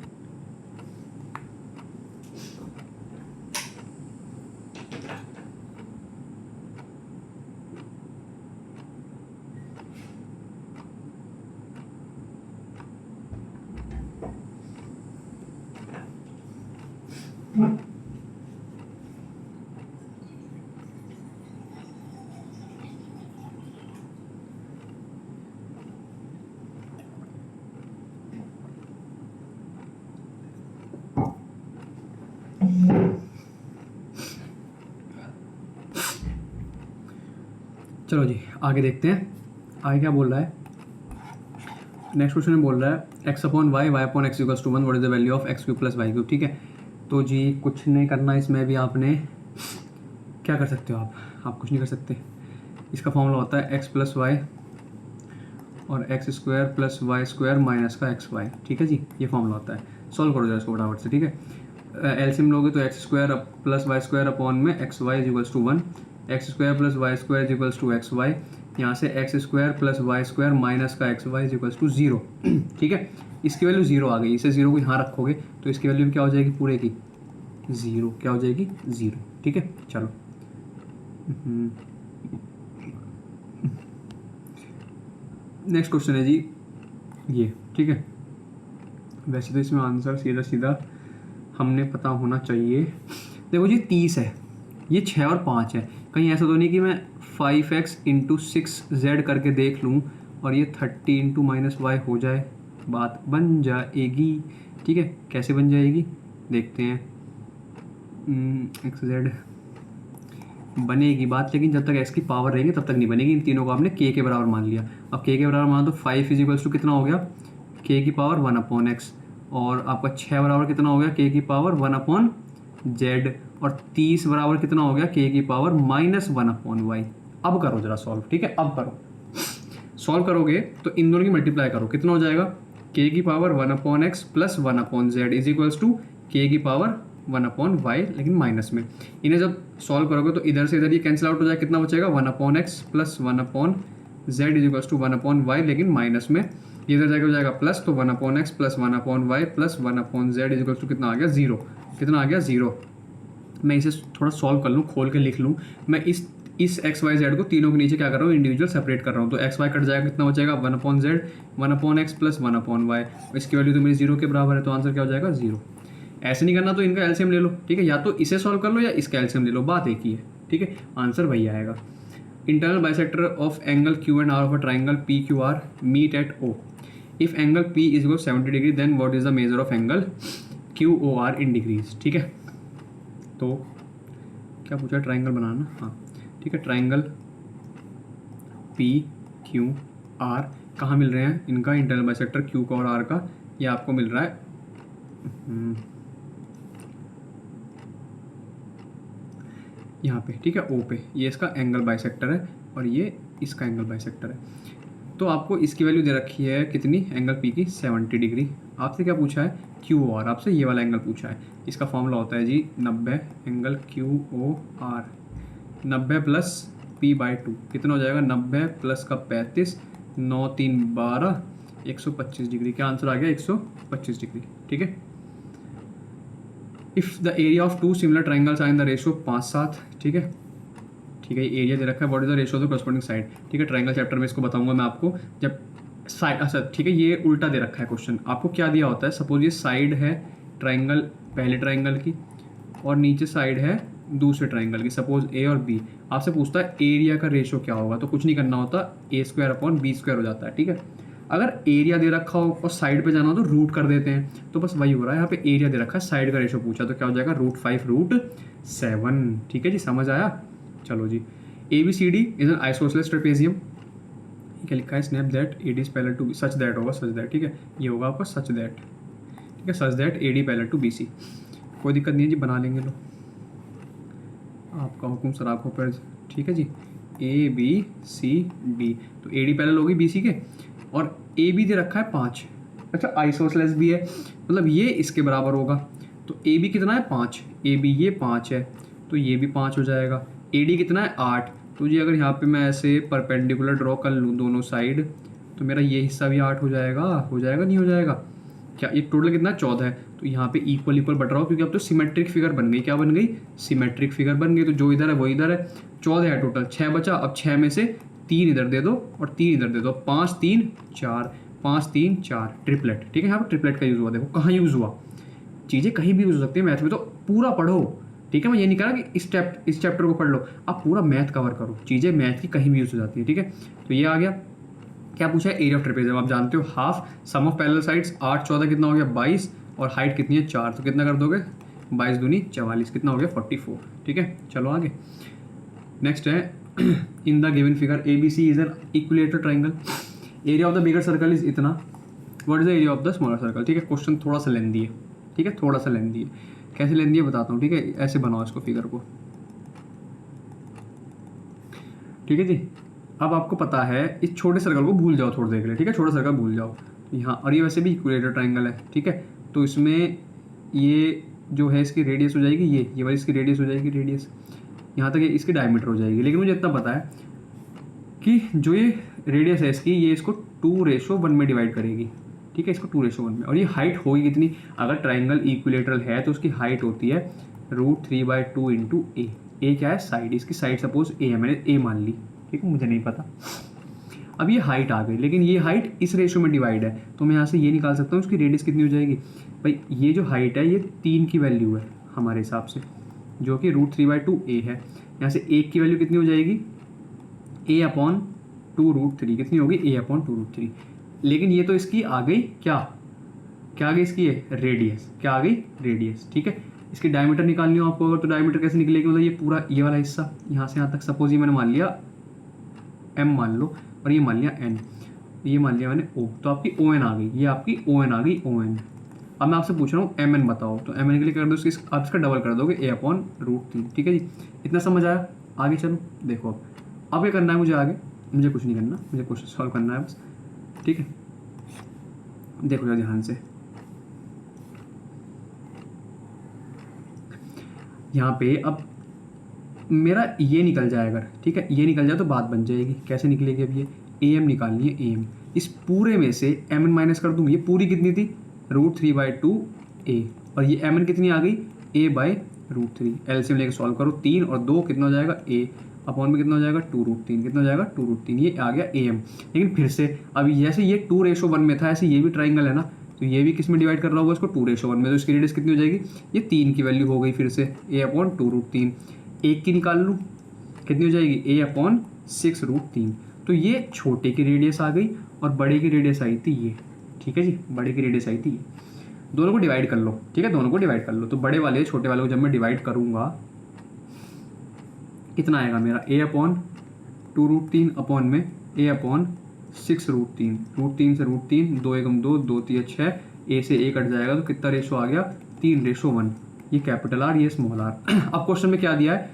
चलो जी आगे देखते हैं, आगे क्या बोल रहा है। नेक्स्ट क्वेश्चन में बोल रहा है x upon y upon x equals to 1, what is the value of x cube plus y cube. ठीक है, तो जी कुछ नहीं करना इसमें भी। आपने क्या कर सकते हो, आप कुछ नहीं कर सकते। इसका फॉर्मूला होता है x प्लस वाई और x square plus y square minus का एक्स वाई। ठीक है जी, ये फॉर्मूला होता है। सॉल्व करो जरा इसको फटाफट से। ठीक है, एलसीएम लोगे तो x square plus y square upon में x y is equals to 1, x square plus y square is equals to x y. यहाँ से x square plus y square minus का x y is equals to 0। ठीक है, इसकी value 0 आ गई। इसे 0 को यहाँ रखोगे तो इसकी वैल्यू क्या हो जाएगी, पूरे की 0। क्या हो जाएगी 0। ठीक है, चलो नेक्स्ट क्वेश्चन है जी ये। ठीक है, वैसे तो इसमें आंसर सीधा सीधा हमने पता होना चाहिए। देखो जी 30 है, ये 6 और 5 है। कहीं ऐसा तो नहीं कि मैं 5x इंटू 6z करके देख लूँ और ये 30 इंटू माइनस वाई हो जाए, बात बन जाएगी। ठीक है, कैसे बन जाएगी देखते हैं। xz बनेगी बात, लेकिन जब तक x की पावर रहेगी तब तक नहीं बनेगी। इन तीनों को आपने k के बराबर मान लिया। अब k के बराबर मान तो 5 इज इक्वल्स टू कितना हो गया, k की पावर 1 अपॉन x, और आपका 6 बराबर कितना हो गया, k की पावर 1 अपॉन z, और 30 बराबर कितना हो गया के की पावर -1/y। अब करो जरा सॉल्व, ठीक है, अब करो सॉल्व करोगे तो इन दोनों की मल्टीप्लाई करो, कितना हो जाएगा के की power 1/x plus 1/z is equals to k की पावर 1/y, लेकिन माइनस में। इन्हें जब सॉल्व करोगे तो इधर से इधर ये कैंसिल आउट हो जाएगा, कितना बचेगा 1/x plus 1/z is equals to 1/y, लेकिन माइनस में। ये इधर जाके हो जाएगा प्लस, तो 1/x plus 1/y plus 1/z is equals to कितना आ गया 0। कितना आ गया 0। मैं इसे थोड़ा सॉल्व कर लूँ, खोल के लिख लूँ। मैं इस एक्स वाई जेड को तीनों के नीचे क्या कर रहा हूँ, इंडिविजुअल सेपरेट कर रहा हूँ। तो एक्स वाई कट जाएगा, कितना हो जाएगा 1/z 1/x प्लस 1/y। इसकी वैल्यू तो मेरी 0 के बराबर है, तो आंसर क्या हो जाएगा 0। ऐसे नहीं करना तो इनका एलसीएम ले लो, ठीक है, या तो इसे सॉल्व कर लो या इसका एलसीएम ले लो, बात एक ही है, ठीक है। आंसर वही आएगा। Internal bisector of angle Q and R of a triangle P Q R meet at O. If angle P is equal 70 degree then what is the measure of angle Q O R in degrees, ठीक है। तो क्या पूछा, triangle बनाना, हाँ ठीक है। Triangle P Q are कहाँ मिल रहे हैं इनका इंटरनल बाइसेक्टर क्यू का और आर का, ये आपको मिल रहा है यहाँ पे, ठीक है, ओ पे। ये इसका एंगल बाइसेक्टर है और ये इसका एंगल बाइसेक्टर है। तो आपको इसकी वैल्यू दे रखी है कितनी, एंगल पी की 70 डिग्री। आपसे क्या पूछा है, क्यू ओ आर, आपसे ये वाला एंगल पूछा है। इसका फॉर्मूला होता है जी 90 angle Q O R, 90 plus p/2 कितना हो जाएगा 90 प्लस का 35, 9 3 12, 125 डिग्री। क्या आंसर आ गया 125 डिग्री, ठीक है। If the area of two similar triangles are in the ratio 5/7, ठीक है, ठीक है। एरिया दे रखा है, what is the ratio of the corresponding side, ठीक है। ट्राइंगल चैप्टर में इसको बताऊंगा मैं आपको जब साइड, अच्छा ठीक है। ये उल्टा दे रखा है क्वेश्चन, आपको क्या दिया होता है, सपोज ये साइड है ट्राइंगल पहले ट्राइंगल की और नीचे साइड है दूसरे ट्राइंगल की, सपोज ए और बी। आपसे पूछता है एरिया का रेशियो क्या होगा, तो कुछ नहीं करना होता, a²/b² हो जाता है, ठीक है। अगर एरिया दे रखा हो और साइड पे जाना हो तो रूट कर देते हैं, तो बस वही हो रहा है। यहाँ पे एरिया दे रखा है, साइड का रेशियो पूछा, तो क्या हो जाएगा √5/7, ठीक है जी, समझ आया। चलो जी, ABCD is an isosceles trapezium, क्या लिखा है, snap that AD is parallel to such that होगा, सच दैट, ठीक है। ये होगा आपका सच दैट, ठीक है, such that AD parallel to BC। कोई दिक्कत नहीं है जी, बना लेंगे लो, आपका हुक्म सर आंखों पर, ठीक है जी। ABCD, तो AD पैरेलल होगी BC के, और AB दे रखा है 5। अच्छा, आइसोसेलेस भी है, मतलब ये इसके बराबर होगा। तो AB कितना है 5, AB ये 5 है, तो ये भी 5 हो जाएगा। AD कितना है 8, तो जी अगर यहाँ पे मैं ऐसे परपेंडिकुलर ड्रॉ कर लूँ दोनों साइड, तो मेरा ये हिस्सा भी 8 हो जाएगा, नहीं हो जाएगा क्या। ये टोटल कितना 14 है, तो यहाँ पे इक्वल इक्वल बट रहा हो, क्योंकि अब तो सिमेट्रिक फिगर बन गई। क्या बन गई, सिमेट्रिक फिगर बन गई। तो जो इधर है वो इधर है, 14 है टोटल, 6 बचा। अब 6 में से 3 इधर दे दो और 3 इधर दे दो, 5 3 4, 5 3 4, ट्रिपलेट, ठीक है। यहाँ पर ट्रिपलेट का यूज़ हुआ, देखो कहाँ यूज़ हुआ, चीज़ें कहीं भी यूज़ हो सकती है मैथ में, तो पूरा पढ़ो, ठीक है। मैं ये नहीं कह रहा कि इस चैप्टर को पढ़ लो, आप पूरा मैथ कवर करो, चीज़ें मैथ की कहीं भी यूज़ हो जाती है, ठीक है। तो ये आ गया। क्या पूछा है, एरिया ऑफ ट्रेपेजियम, आप जानते हो half sum of parallel sides, 8 14 कितना हो गया 22, और हाइट कितनी है 4, तो कितना कर दोगे 22 दूनी 44, कितना हो गया 44, ठीक है। चलो आगे, नेक्स्ट है in the given figure ABC is an equilateral triangle, area of the bigger circle is इतना, what is the area of the smaller circle, ठीक है। क्वेश्चन थोड़ा सा लेंदी है, ठीक है, थोड़ा सा लेंदी है। कैसे लेंदी है बताता हूँ, ठीक है। ऐसे बनाओ इसको फिगर को, ठीक है जी। अब आपको पता है, इस छोटे सर्कल को भूल जाओ थोड़ी देर के लिए, ठीक है, छोटा सर्कल भूल जाओ यहाँ। और ये वैसे भी इक्विलेटरल ट्राइंगल है, ठीक है। तो इसमें ये जो है इसकी रेडियस हो जाएगी, ये वाली इसकी रेडियस हो जाएगी, रेडियस यहाँ तक इसकी डायमीटर हो जाएगी। लेकिन मुझे इतना पता है कि जो ये रेडियस है इसकी, ये इसको 2:1 में डिवाइड करेगी, ठीक है, इसको 2:1 में। और ये हाइट होगी कितनी, अगर ट्राइंगल इक्विलेटरल है तो उसकी हाइट होती है √3/2 इंटू ए क्या है, साइड, इसकी साइड सपोज A है, मैंने A मान ली, ठीक है, मुझे नहीं पता। अब ये हाइट आ गई, लेकिन ये हाइट इस रेशियो में डिवाइड है, तो मैं यहाँ से ये निकाल सकता हूँ उसकी रेडियस कितनी हो जाएगी। भाई ये जो हाइट है ये 3 की वैल्यू है हमारे हिसाब से, जो कि √3/2 है। यहाँ से 1 की वैल्यू कितनी हो जाएगी, A/2√3, कितनी होगी A/2√3। लेकिन ये तो इसकी आ गई क्या आ गई इसकी रेडियस, क्या आ गई रेडियस, ठीक है। इसकी डायमीटर निकालनी हो आपको अगर, तो डायमीटर कैसे निकलेगी, मतलब ये पूरा ये वाला हिस्सा यहाँ से यहाँ तक, सपोज ये मैंने मान लिया M मान लो, और ये मान लिया N, ये मान लिया मैंने O, तो आपकी ON आ गई, ये आपकी ON आ गई, ON अब मैं आपसे पूछ रहा हूँ एम एन बताओ, तो एम एन के लिए कर दो आप इसका डबल कर दोगे a/√3। ठीक है जी, इतना समझ आया। आगे चलो देखो अब क्या करना है मुझे, आगे मुझे कुछ नहीं करना, मुझे क्वेश्चन सॉल्व करना है बस। ठीक है, देखो जरा ध्यान से, यहाँ पे अब मेरा ये निकल जाए अगर, ठीक है, ये निकल जाए तो बात बन जाएगी। कैसे निकलेगी? अब ये ए एम निकालनी है, ए एम, इस पूरे में से एम एन माइनस कर दूँ। ये पूरी कितनी थी? √3/2 ए, और ये एम एन कितनी आ गई? a/√3। एलसीएम लेके सॉल्व करो, 3 और 2 कितना हो जाएगा? a अपॉन में कितना हो जाएगा? 2√3। कितना हो जाएगा? 2√3। ये आ गया ए एम। लेकिन फिर से अब जैसे ये 2:1 में था, ऐसे ये भी ट्राइंगल है ना, तो ये भी किस में डिवाइड कर रहा होगा इसको? 2:1 में, तो इसकी रेडियस कितनी हो जाएगी? ये 3 की वैल्यू हो गई फिर से, a/2√3। एक की निकाल लूँ, कितनी हो जाएगी? a/6√3। तो ये छोटे की रेडियस आ गई और बड़े की रेडियस आई थी ये। ठीक है जी, बड़े की रेडियस आई थी ये। दोनों को डिवाइड कर लो, ठीक है, दोनों को डिवाइड कर लो। तो बड़े वाले छोटे वाले को जब मैं डिवाइड करूँगा कितना आएगा मेरा? a/2√3 अपॉन में a/6√3। √3 से √3, 2 एकम 2, 2 3 6, a से a कट जाएगा तो कितना रेशो आ गया? 3:1। ये कैपिटल आर, ये स्मॉल आर। अब क्वेश्चन में क्या दिया है?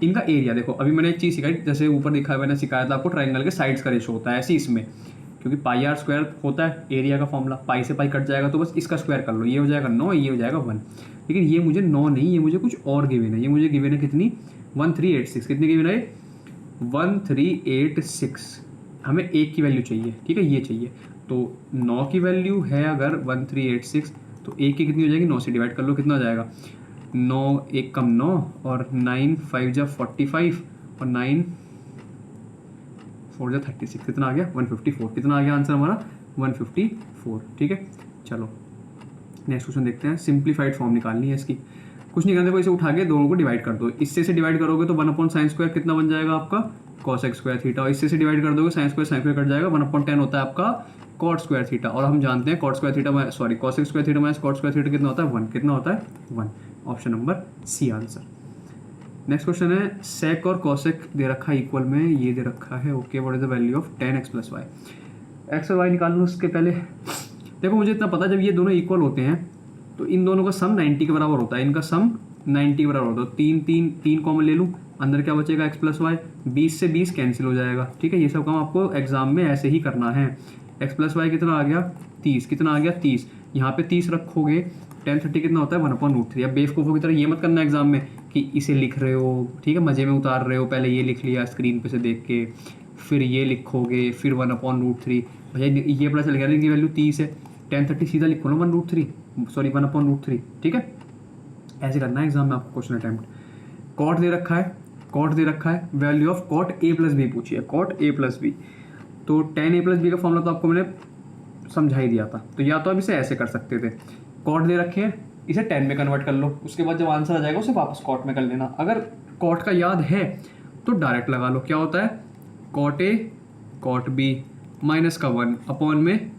इनका एरिया देखो, अभी मैंने एक चीज़ सिखाई, जैसे ऊपर दिखा मैंने सिखाया था आपको ट्राइंगल के साइड्स का रेशो होता है, ऐसे इसमें क्योंकि पाई आर स्क्वायर होता है एरिया का फॉर्मूला, पाई से पाई कट जाएगा तो बस इसका स्क्वायर कर लो, ये हो जाएगा 9, ये हो जाएगा 1। लेकिन ये मुझे 9 नहीं, ये मुझे कुछ और गिवन है। ये मुझे गिवन है कितनी? 1386। कितनी गिवन है? 1386। हमें एक की वैल्यू चाहिए, ठीक है, ये चाहिए। तो 9 की वैल्यू है अगर 1386, तो एक की कितनी हो जाएगी? 9 से डिवाइड कर लो, कितना हो जाएगा? 9 1 कम 9 और 9 5 जा 45 और 9 4 जा 36। कितना आ गया? 154। कितना आ गया आंसर हमारा? 154। ठीक है, चलो नेक्स्ट क्वेश्चन देखते हैं। सिंप्लीफाइड फॉर्म निकालनी है इसकी, कुछ नहीं करना, देखो इसे उठा के दोनों को डिवाइड कर दो। इससे से डिवाइड करोगे तो 1/sin² कितना बन जाएगा आपका? cos² थीटा, और इससे से डिवाइड कर दोगे sin² कट जाएगा, 1/10 होता है आपका cot² थीटा। और हम जानते हैं cot² theta sorry cos² theta minus cot² theta कितना होता है? 1। कितना होता है? 1। Option number C answer. Next question है सेक और कॉसेक दे रखा है इक्वल में, ये दे रखा है। Okay, what is the value of 10x + y? X और वाई निकाल लो। उसके पहले देखो मुझे इतना पता, जब ये दोनों इक्वल होते हैं तो इन दोनों का सम 90 के बराबर होता है। इनका सम 90 के बराबर होता है। 3 कॉमन ले लूँ, अंदर क्या बचेगा? x + y। 20 से 20 कैंसिल हो जाएगा। ठीक है, ये सब काम आपको एग्जाम में ऐसे ही करना है। x + y कितना आ गया? 30। कितना आ गया? 30। यहाँ पे 30 रखोगे, 10 30 कितना होता है? 1/√3। अब बेवकूफ़ों की तरह ये मत करना एग्जाम में कि इसे लिख रहे हो, ठीक है, मज़े में उतार रहे हो, पहले ये लिख लिया स्क्रीन पे से देख के, फिर ये लिखोगे, फिर 1/√3। भैया ये पता चल गया इनकी वैल्यू 30 है, 10 30 सीधा लिखो ना 1/√3, सॉरी 1/√3। ठीक है, ऐसे करना है एग्जाम में आपको क्वेश्चन अटैम्प्ट। कॉट दे रखा है, कॉट दे रखा है, value of cot a + b पूछी है, कॉट a + b। तो tan a + b का फॉर्मूला तो आपको मैंने समझा ही दिया था। तो या तो आप इसे ऐसे कर सकते थे, कॉट दे रखे हैं, इसे tan में कन्वर्ट कर लो, उसके बाद जब आंसर आ जाएगा उसे वापस कॉट में कर लेना। अगर कॉट का याद है तो डायरेक्ट लगा लो। क्या होता है? Cot a cot b minus का 1 अपॉन में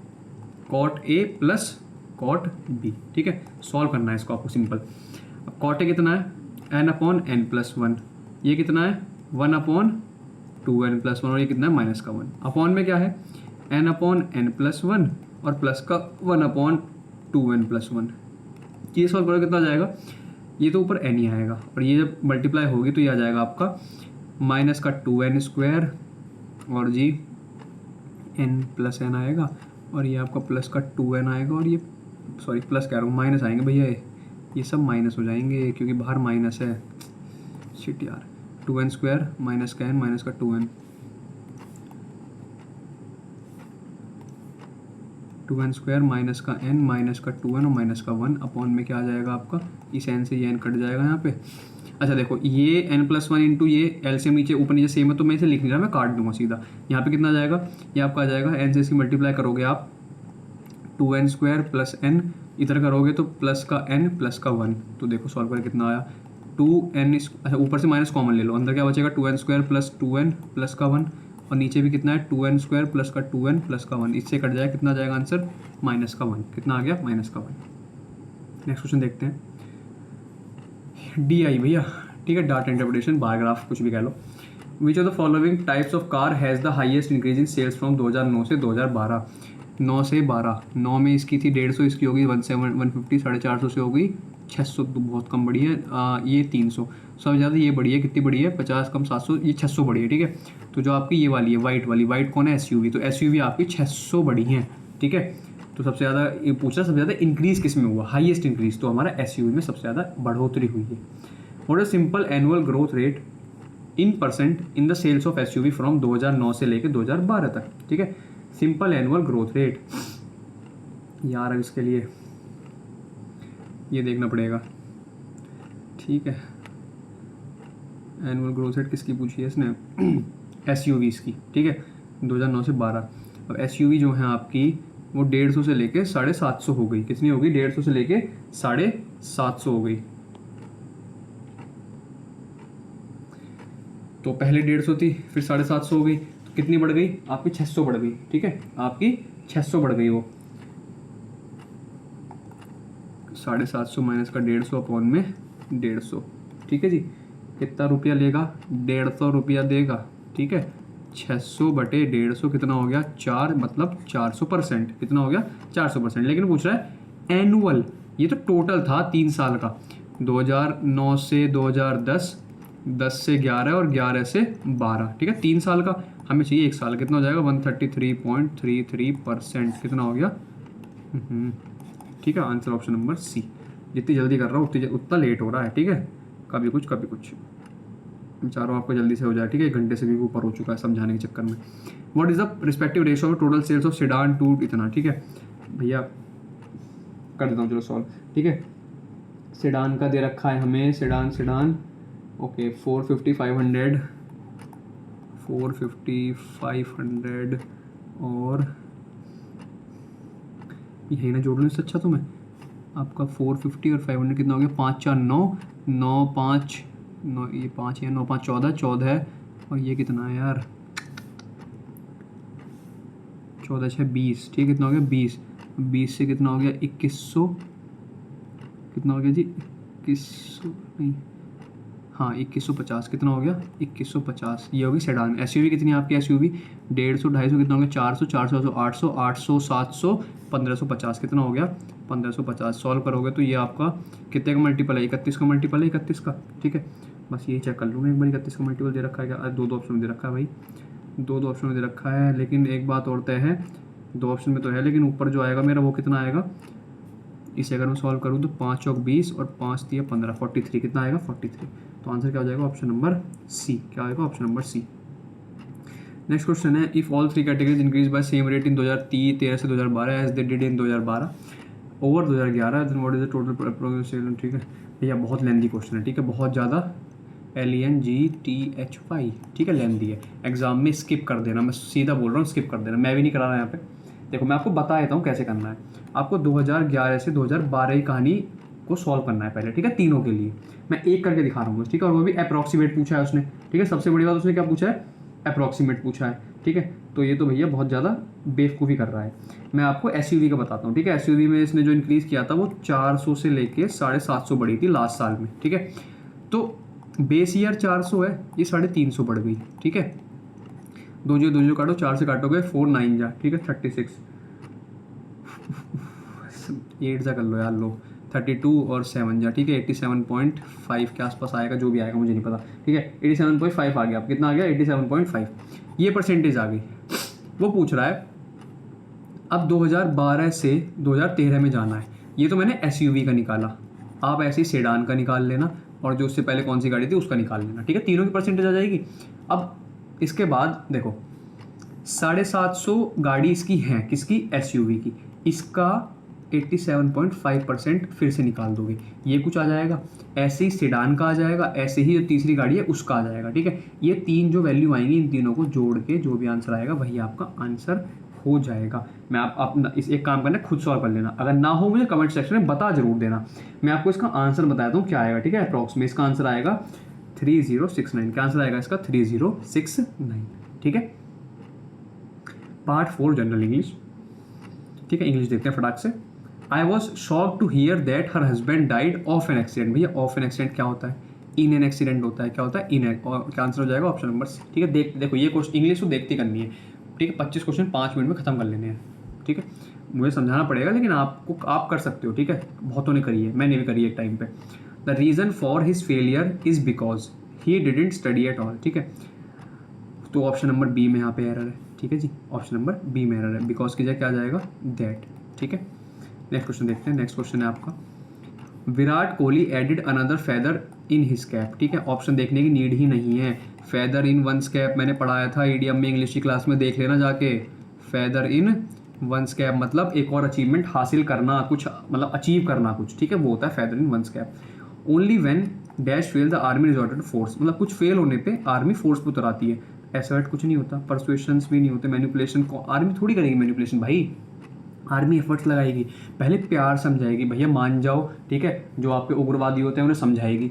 कॉट a + कॉट b। ठीक है, सॉल्व करना है इसको आपको सिंपल। अब कॉट a कितना है? n/n + 1। ये कितना है? 1/2n + 1, और ये कितना है? -1। अपॉन में क्या है? n/n + 1 और प्लस का 1/2n + 1। ये सॉल्व करोगे कितना आ जाएगा? ये तो ऊपर n ही आएगा, और ये जब मल्टीप्लाई होगी तो ये आ जाएगा आपका -2n² और जी n + n आएगा, और ये आपका प्लस का 2n आएगा, और ये सॉरी प्लस कह रहा हूँ, माइनस आएंगे भैया, ये सब माइनस हो जाएंगे क्योंकि बाहर माइनस है। शिट यार, 2n² माइनस का n माइनस का 2n, 2n² माइनस का n माइनस का 2n और माइनस का 1 अपॉन में क्या आ जाएगा आपका? इस n से ये n कट जाएगा यहाँ पे। अच्छा देखो, ये n + 1 इंटू ये एलसीएम नीचे ऊपर नीचे सेम है, तो मैं इसे लिख नहीं रहा, मैं काट दूंगा सीधा। यहाँ पे कितना आ जाएगा? ये आपका आ जाएगा n से इसकी मल्टीप्लाई करोगे आप 2n² + n, इधर करोगे तो प्लस का n प्लस का 1। तो देखो सॉल्व करके कितना आया? 2n, अच्छा ऊपर से माइनस कॉमन ले लो, अंदर क्या बचेगा? 2n² + 2n प्लस का 1, और नीचे भी कितना है? 2n² प्लस का 2n प्लस का 1। इससे कट जाएगा, कितना आ जाएगा आंसर? -1। कितना आ गया? -1। नेक्स्ट क्वेश्चन देखते हैं। DI भैया, ठीक है, डाटा इंटरप्रिटेशन, बार ग्राफ, कुछ भी कह लो। Which of the following types of car has the highest increase in sales from 2009 से 2012? 9 से 12, 9 में इसकी थी 150, इसकी होगी 150, 450 से हो गई 600, तो बहुत कम बढ़ी है। ये 300, सबसे ज़्यादा ये बढ़ी है, कितनी बढ़ी है, 50 कम 700, ये 600 बढ़ी है, ठीक है। तो जो आपकी ये वाली है वाइट वाली, वाइट कौन है, SUV, तो SUV आपकी 600 बढ़ी है, ठीक है। तो सबसे ज़्यादा ये पूछ रहा सबसे ज़्यादा इंक्रीज़ किस में हुआ, हाईएस्ट इंक्रीज़, तो हमारा SUV में सबसे ज़्यादा बढ़ोतरी हुई है। What is simple annual growth rate in percent in the sales of SUV from 2009 से लेकर 2012 तक, ठीक है। सिंपल एनुअल ग्रोथ रेट, यार अब इसके लिए ये देखना पड़ेगा, ठीक है। एनुअल ग्रोथ रेट किसकी पूछी है इसने, SUVs की, ठीक है, 2009 से 12। अब SUV जो है आपकी वो 150 से लेके 750 हो गई, कितनी हो गई, 150 से लेके 750 हो गई। तो पहले 150 थी, फिर 750 हो गई, तो कितनी बढ़ गई आपकी, 600 बढ़ गई, ठीक है, आपकी 600 बढ़ गई। वो 750 माइनस का 150 अपॉन में 150, ठीक है जी। कितना रुपया लेगा, 150 रुपया देगा, ठीक है। 600 बटे 150 कितना हो गया, 4, मतलब 400%, कितना हो गया, 400%। लेकिन पूछ रहा है एनुअल, ये तो टोटल था 3 साल का, 2009 से 2010, 10 से 11 और 11 से 12, ठीक है, 3 साल का। हमें चाहिए 1 साल, कितना हो जाएगा, 133.33%, कितना हो गया, ठीक है। Answer option number C. जितनी जल्दी कर रहा हूँ उतना लेट हो रहा है, ठीक है, कभी कुछ कभी कुछ। चारों आपको जल्दी से हो जाए, ठीक है, 1 घंटे से भी ऊपर हो चुका है समझाने के चक्कर में। What is the respective ratio of total sales of sedan to इतना, ठीक है भैया, कर देता हूँ चलो सॉल्व, ठीक है। सेडान का दे रखा है हमें, सेडान ओके, 450, 500 और यही ना जोड़ लूँ इससे अच्छा, तो मैं आपका 450 और 500 कितना हो गया, 5 4 9, 9 5 9, ये 5 है, 9 5 14, 14 है, और ये कितना है यार, 14 6 20, ठीक है, कितना हो गया 20, 20 से कितना हो गया 2100, कितना हो गया जी 2100 नहीं, हाँ 2150, कितना हो गया 2150, ये होगी सेडान। SUV कितनी है आपकी, SUV 150, 250, कितना हो गया 400, 400 800, 800 700, 1550, कितना हो गया 1550। सॉल्व करोगे तो ये आपका कितने का मल्टीपल है, 31 का मल्टीपल है, 31 का, ठीक है। बस यही चेक कर लूँगा एक बार, 31 का मल्टीपल दे रखा है क्या, 2 ऑप्शन में दे रखा है भाई, 2 ऑप्शन में दे रखा है, लेकिन एक बात और तय है, 2 ऑप्शन में तो है, लेकिन ऊपर जो आएगा मेरा वो कितना आएगा, इसे अगर मैं सॉल्व करूँ तो 5 चौक 20 और 5 दिया 15, 43, कितना आएगा 43। तो आंसर क्या हो जाएगा, ऑप्शन नंबर सी, क्या आएगा option number C. Next question है, if all 3 categories increase by same rate in 2013 से 2012 as they did in 2012 over 2011, then what is the total sale, ठीक है भैया, बहुत लेंदी क्वेश्चन है, ठीक है, बहुत ज़्यादा LENGTHY, ठीक है, लेंदी है, एग्जाम में स्किप कर देना, मैं सीधा बोल रहा हूँ स्किप कर देना, मैं भी नहीं करा रहा यहाँ पे। देखो मैं आपको बता देता हूँ कैसे करना है, आपको 2011 से 2012 की कहानी को सॉल्व करना है पहले, ठीक है, तीनों के लिए मैं एक करके दिखा रहा हूँ, ठीक है, और वो भी अप्रॉक्सीमेट पूछा है उसने, ठीक है, सबसे बड़ी बात उसने क्या पूछा है, अप्रॉक्सीमेट पूछा है, ठीक है। तो ये तो भैया बहुत ज़्यादा बेवकूफ़ी कर रहा है। मैं आपको SUV का बताता हूँ, ठीक है, SUV में इसने जो इंक्रीज़ किया था वो 400 से लेके 750 बढ़ी थी लास्ट साल में, ठीक है। तो बेस ईयर 400 है, ये 350 बढ़ गई, ठीक है, दो जो काटो, 4 से काटोगे 4 9 जा, ठीक है, 36, 8 जा कर लो यार, लो 32 और 7 जा, ठीक है, 87.5 के आसपास आएगा, जो भी आएगा मुझे नहीं पता, ठीक है, 87.5 आ गया, अब कितना आ गया 87.5, ये परसेंटेज आ गई। वो पूछ रहा है अब 2012 से 2013 में जाना है, ये तो मैंने SUV का निकाला, आप ऐसे ही सेडान का निकाल लेना, और जो उससे पहले कौन सी गाड़ी थी उसका निकाल लेना, ठीक है, तीनों की परसेंटेज आ जाएगी। अब इसके बाद देखो 750 गाड़ी इसकी है, किसकी, SUV की, इसका 87.5% फिर से निकाल दोगे, ये कुछ आ जाएगा, ऐसे ही सेडान का आ जाएगा, ऐसे ही जो तीसरी गाड़ी है उसका आ जाएगा, ठीक है। ये तीन जो वैल्यू आएंगी, इन तीनों को जोड़ के जो भी आंसर आएगा वही आपका आंसर हो जाएगा। मैं आप इस एक काम करना, खुद सॉल्व कर लेना, अगर ना हो मुझे कमेंट सेक्शन में बता जरूर देना, मैं आपको इसका आंसर बताता हूँ क्या आएगा, ठीक है। अप्रॉक्स में इसका आंसर आएगा 3069, क्या आंसर आएगा इसका 3069, ठीक है। पार्ट 4 जनरल इंग्लिश, ठीक है, इंग्लिश देखते हैं फटाक से। I was shock to hear that her husband died of an accident. भैया ऑफ एन एक्सीडेंट क्या होता है, इन एन एक्सीडेंट होता है, क्या होता है इन एन, और क्या आंसर हो जाएगा ऑप्शन नंबर सी, ठीक है। देखो ये क्वेश्चन इंग्लिश तो देखती करनी है, ठीक है, 25 क्वेश्चन 5 मिनट में खत्म कर लेने हैं, ठीक है, मुझे समझाना पड़ेगा लेकिन आप कर सकते हो, ठीक है, बहुतों ने करी है, मैंने भी करी है एक टाइम पे। The reason for his failure is because he didn't study at all, ठीक है, तो ऑप्शन नंबर बी में यहाँ पे एरर है, ठीक है जी, ऑप्शन नंबर बी में एरर है, बिकॉज की जगह क्या आ जाएगा, दैट, ठीक है। नेक्स्ट क्वेश्चन देखते हैं। नेक्स्ट क्वेश्चन है आपका, Virat Kohli added another feather in his cap, ठीक है, ऑप्शन देखने की नीड ही नहीं है। फेदर इन वंस कैप मैंने पढ़ाया था ईडीएम में, इंग्लिश की क्लास में, देख लेना जाके। फेदर इन वंस कैप मतलब एक और अचीवमेंट हासिल करना, कुछ मतलब अचीव करना कुछ, ठीक है, वो होता है feather in one's cap. Only when dash fail the army resorted force, मतलब कुछ फेल होने पे आर्मी फोर्स पे उतर आती है। एसर्ट कुछ नहीं होता, परसुएशंस भी नहीं होते, मैनिपुलेशन को आर्मी थोड़ी करेगी मैनिपुलेशन भाई, आर्मी एफर्ट्स लगाएगी, पहले प्यार समझाएगी, भैया मान जाओ, ठीक है, जो आपके उग्रवादी होते हैं उन्हें समझाएगी।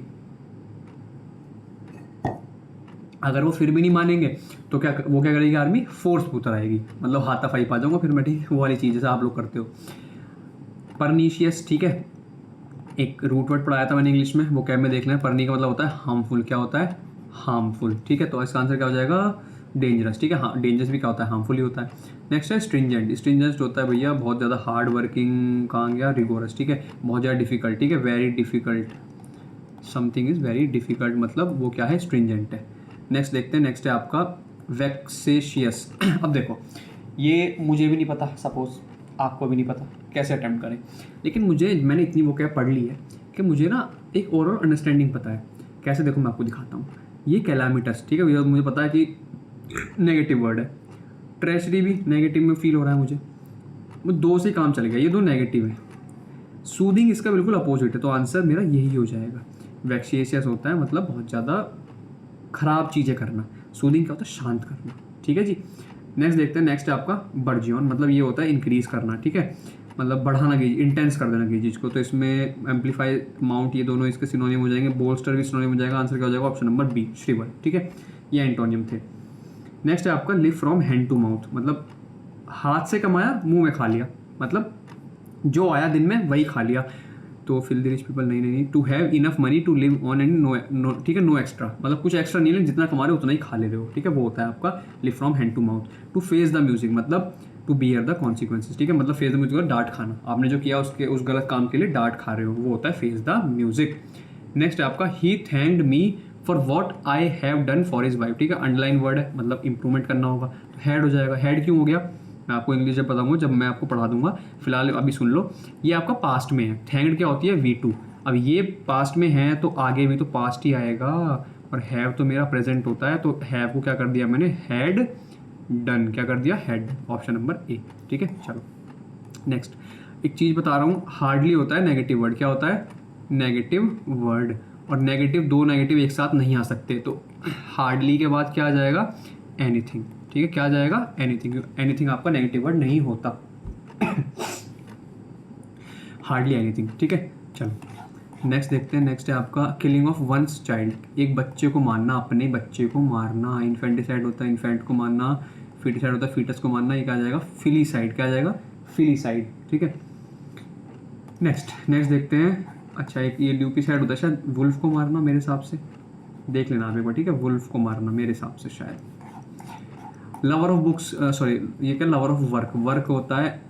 अगर वो फिर भी नहीं मानेंगे तो क्या करेगी आर्मी, फोर्स पे उतर आएगी, मतलब हाथापाई पा जाऊंगा फिर मैं, ठीक है, वो वाली चीज़ जैसे आप लोग करते हो। परनीशियस, ठीक है, एक रूट वर्ड पढ़ाया था मैंने इंग्लिश में, वो कैब में देख लें। परनी का मतलब होता है हार्मफुल, क्या होता है, हार्मफुल, ठीक है, तो इसका आंसर क्या हो जाएगा, डेंजरस, ठीक है, हाँ, डेंजरस भी क्या होता है, हार्मफुल ही होता है। नेक्स्ट है स्ट्रिंजेंट, स्ट्रिंजेंट होता है भैया बहुत ज़्यादा हार्ड वर्किंग, कहाँ गया, रिगोरस, ठीक है, बहुत ज़्यादा डिफिकल्ट, ठीक है, very difficult, something is very difficult, मतलब वो क्या है, स्ट्रिंजेंट है। नेक्स्ट देखते हैं, नेक्स्ट है आपका वैक्सेशियस। अब देखो ये मुझे भी नहीं पता, सपोज आपको भी नहीं पता, कैसे अटैम्प्ट करें, लेकिन मैंने इतनी वो क्या पढ़ ली है कि मुझे ना एक ओवरऑल अंडरस्टैंडिंग पता है। कैसे, देखो मैं आपको दिखाता हूँ। ये कैलामिटस, ठीक है भैया, मुझे पता है कि नेगेटिव वर्ड है। ट्रेजरी भी नेगेटिव में फील हो रहा है मुझे, वो दो से काम चल गया, ये दो नेगेटिव है। सूदिंग इसका बिल्कुल अपोजिट है, तो आंसर मेरा यही हो जाएगा। वैक्सेशियस होता है मतलब बहुत ज़्यादा खराब चीज़ें करना, सूदिंग क्या होता है, शांत करना, ठीक है जी। नेक्स्ट देखते हैं, नेक्स्ट है आपका बर्जियन, मतलब ये होता है इंक्रीज करना, ठीक है, मतलब बढ़ाना गेज, इंटेंस कर देना गेज को, तो इसमें एम्पलीफाई, माउंट, ये दोनों इसके सिनोनिम हो जाएंगे। बोल्स्टर भी सिनोनिम हो जाएगा, आंसर क्या हो जाएगा, ऑप्शन नंबर बी, श्रीवर, ठीक है, ये एंटोनियम थे। नेक्स्ट है आपका live from hand to mouth, मतलब हाथ से कमाया मुंह में खा लिया, मतलब जो आया दिन में वही खा लिया। तो फिल द रिच पीपल, नहीं, to have enough money to live on and no, ठीक है, नो एक्स्ट्रा, मतलब कुछ एक्स्ट्रा नहीं ले, जितना कमा रहे हो उतना ही खा ले रहे हो, ठीक है, वो होता है आपका live from hand to mouth. To face the music मतलब टू बियर द कॉन्सिक्वेंसेज, ठीक है, मतलब फेस द म्यूजिक का डांट खाना, आपने जो किया उसके उस गलत काम के लिए डांट खा रहे हो, वो होता है फेस द म्यूजिक। नेक्स्ट है आपका he thanked me for what I have done for his wife, ठीक है, अंडरलाइन वर्ड है, मतलब इंप्रूवमेंट करना होगा, तो हैड हो जाएगा। हैड क्यों हो गया, मैं आपको इंग्लिश जब बताऊंगा, जब मैं आपको पढ़ा दूंगा, फिलहाल अभी सुन लो। ये आपका पास्ट में है, थैंक्ड क्या होती है, V2, अब ये पास्ट में है तो आगे भी तो पास्ट ही आएगा, और हैव तो मेरा प्रेजेंट होता है, तो हैव को क्या कर दिया मैंने, हैड डन, क्या कर दिया, हैड, ऑप्शन नंबर ए, ठीक है। चलो नेक्स्ट एक चीज़ बता रहा हूँ, हार्डली होता है नेगेटिव वर्ड, क्या होता है, नेगेटिव वर्ड, और नेगेटिव, दो नेगेटिव एक साथ नहीं आ सकते, तो हार्डली के बाद क्या आ जाएगा, एनीथिंग, ठीक है, क्या आ जाएगा, एनीथिंग, एनीथिंग आपका नेगेटिव वर्ड नहीं होता। हार्डली एनीथिंग, ठीक है। चलो नेक्स्ट देखते हैं, नेक्स्ट है आपका किलिंग ऑफ वंस चाइल्ड, एक बच्चे को मारना, अपने बच्चे को मारना। इन्फेंटिसाइड होता है इन्फेंट को मारना, फीटिसाइड होता है फीटस को मारना, ये क्या आ जाएगा, फिलीसाइड, क्या आ जाएगा, फिलीसाइड, ठीक है। नेक्स्ट देखते हैं, अच्छा एक ये ल्यूपिसाइड होता है शायद, वुल्फ को मारना मेरे हिसाब से, देख लेना आप एक बार, ठीक है, वुल्फ को मारना मेरे हिसाब से शायद। लवर ऑफ बुक्स, सॉरी ये क्या, लवर ऑफ वर्क, वर्क होता है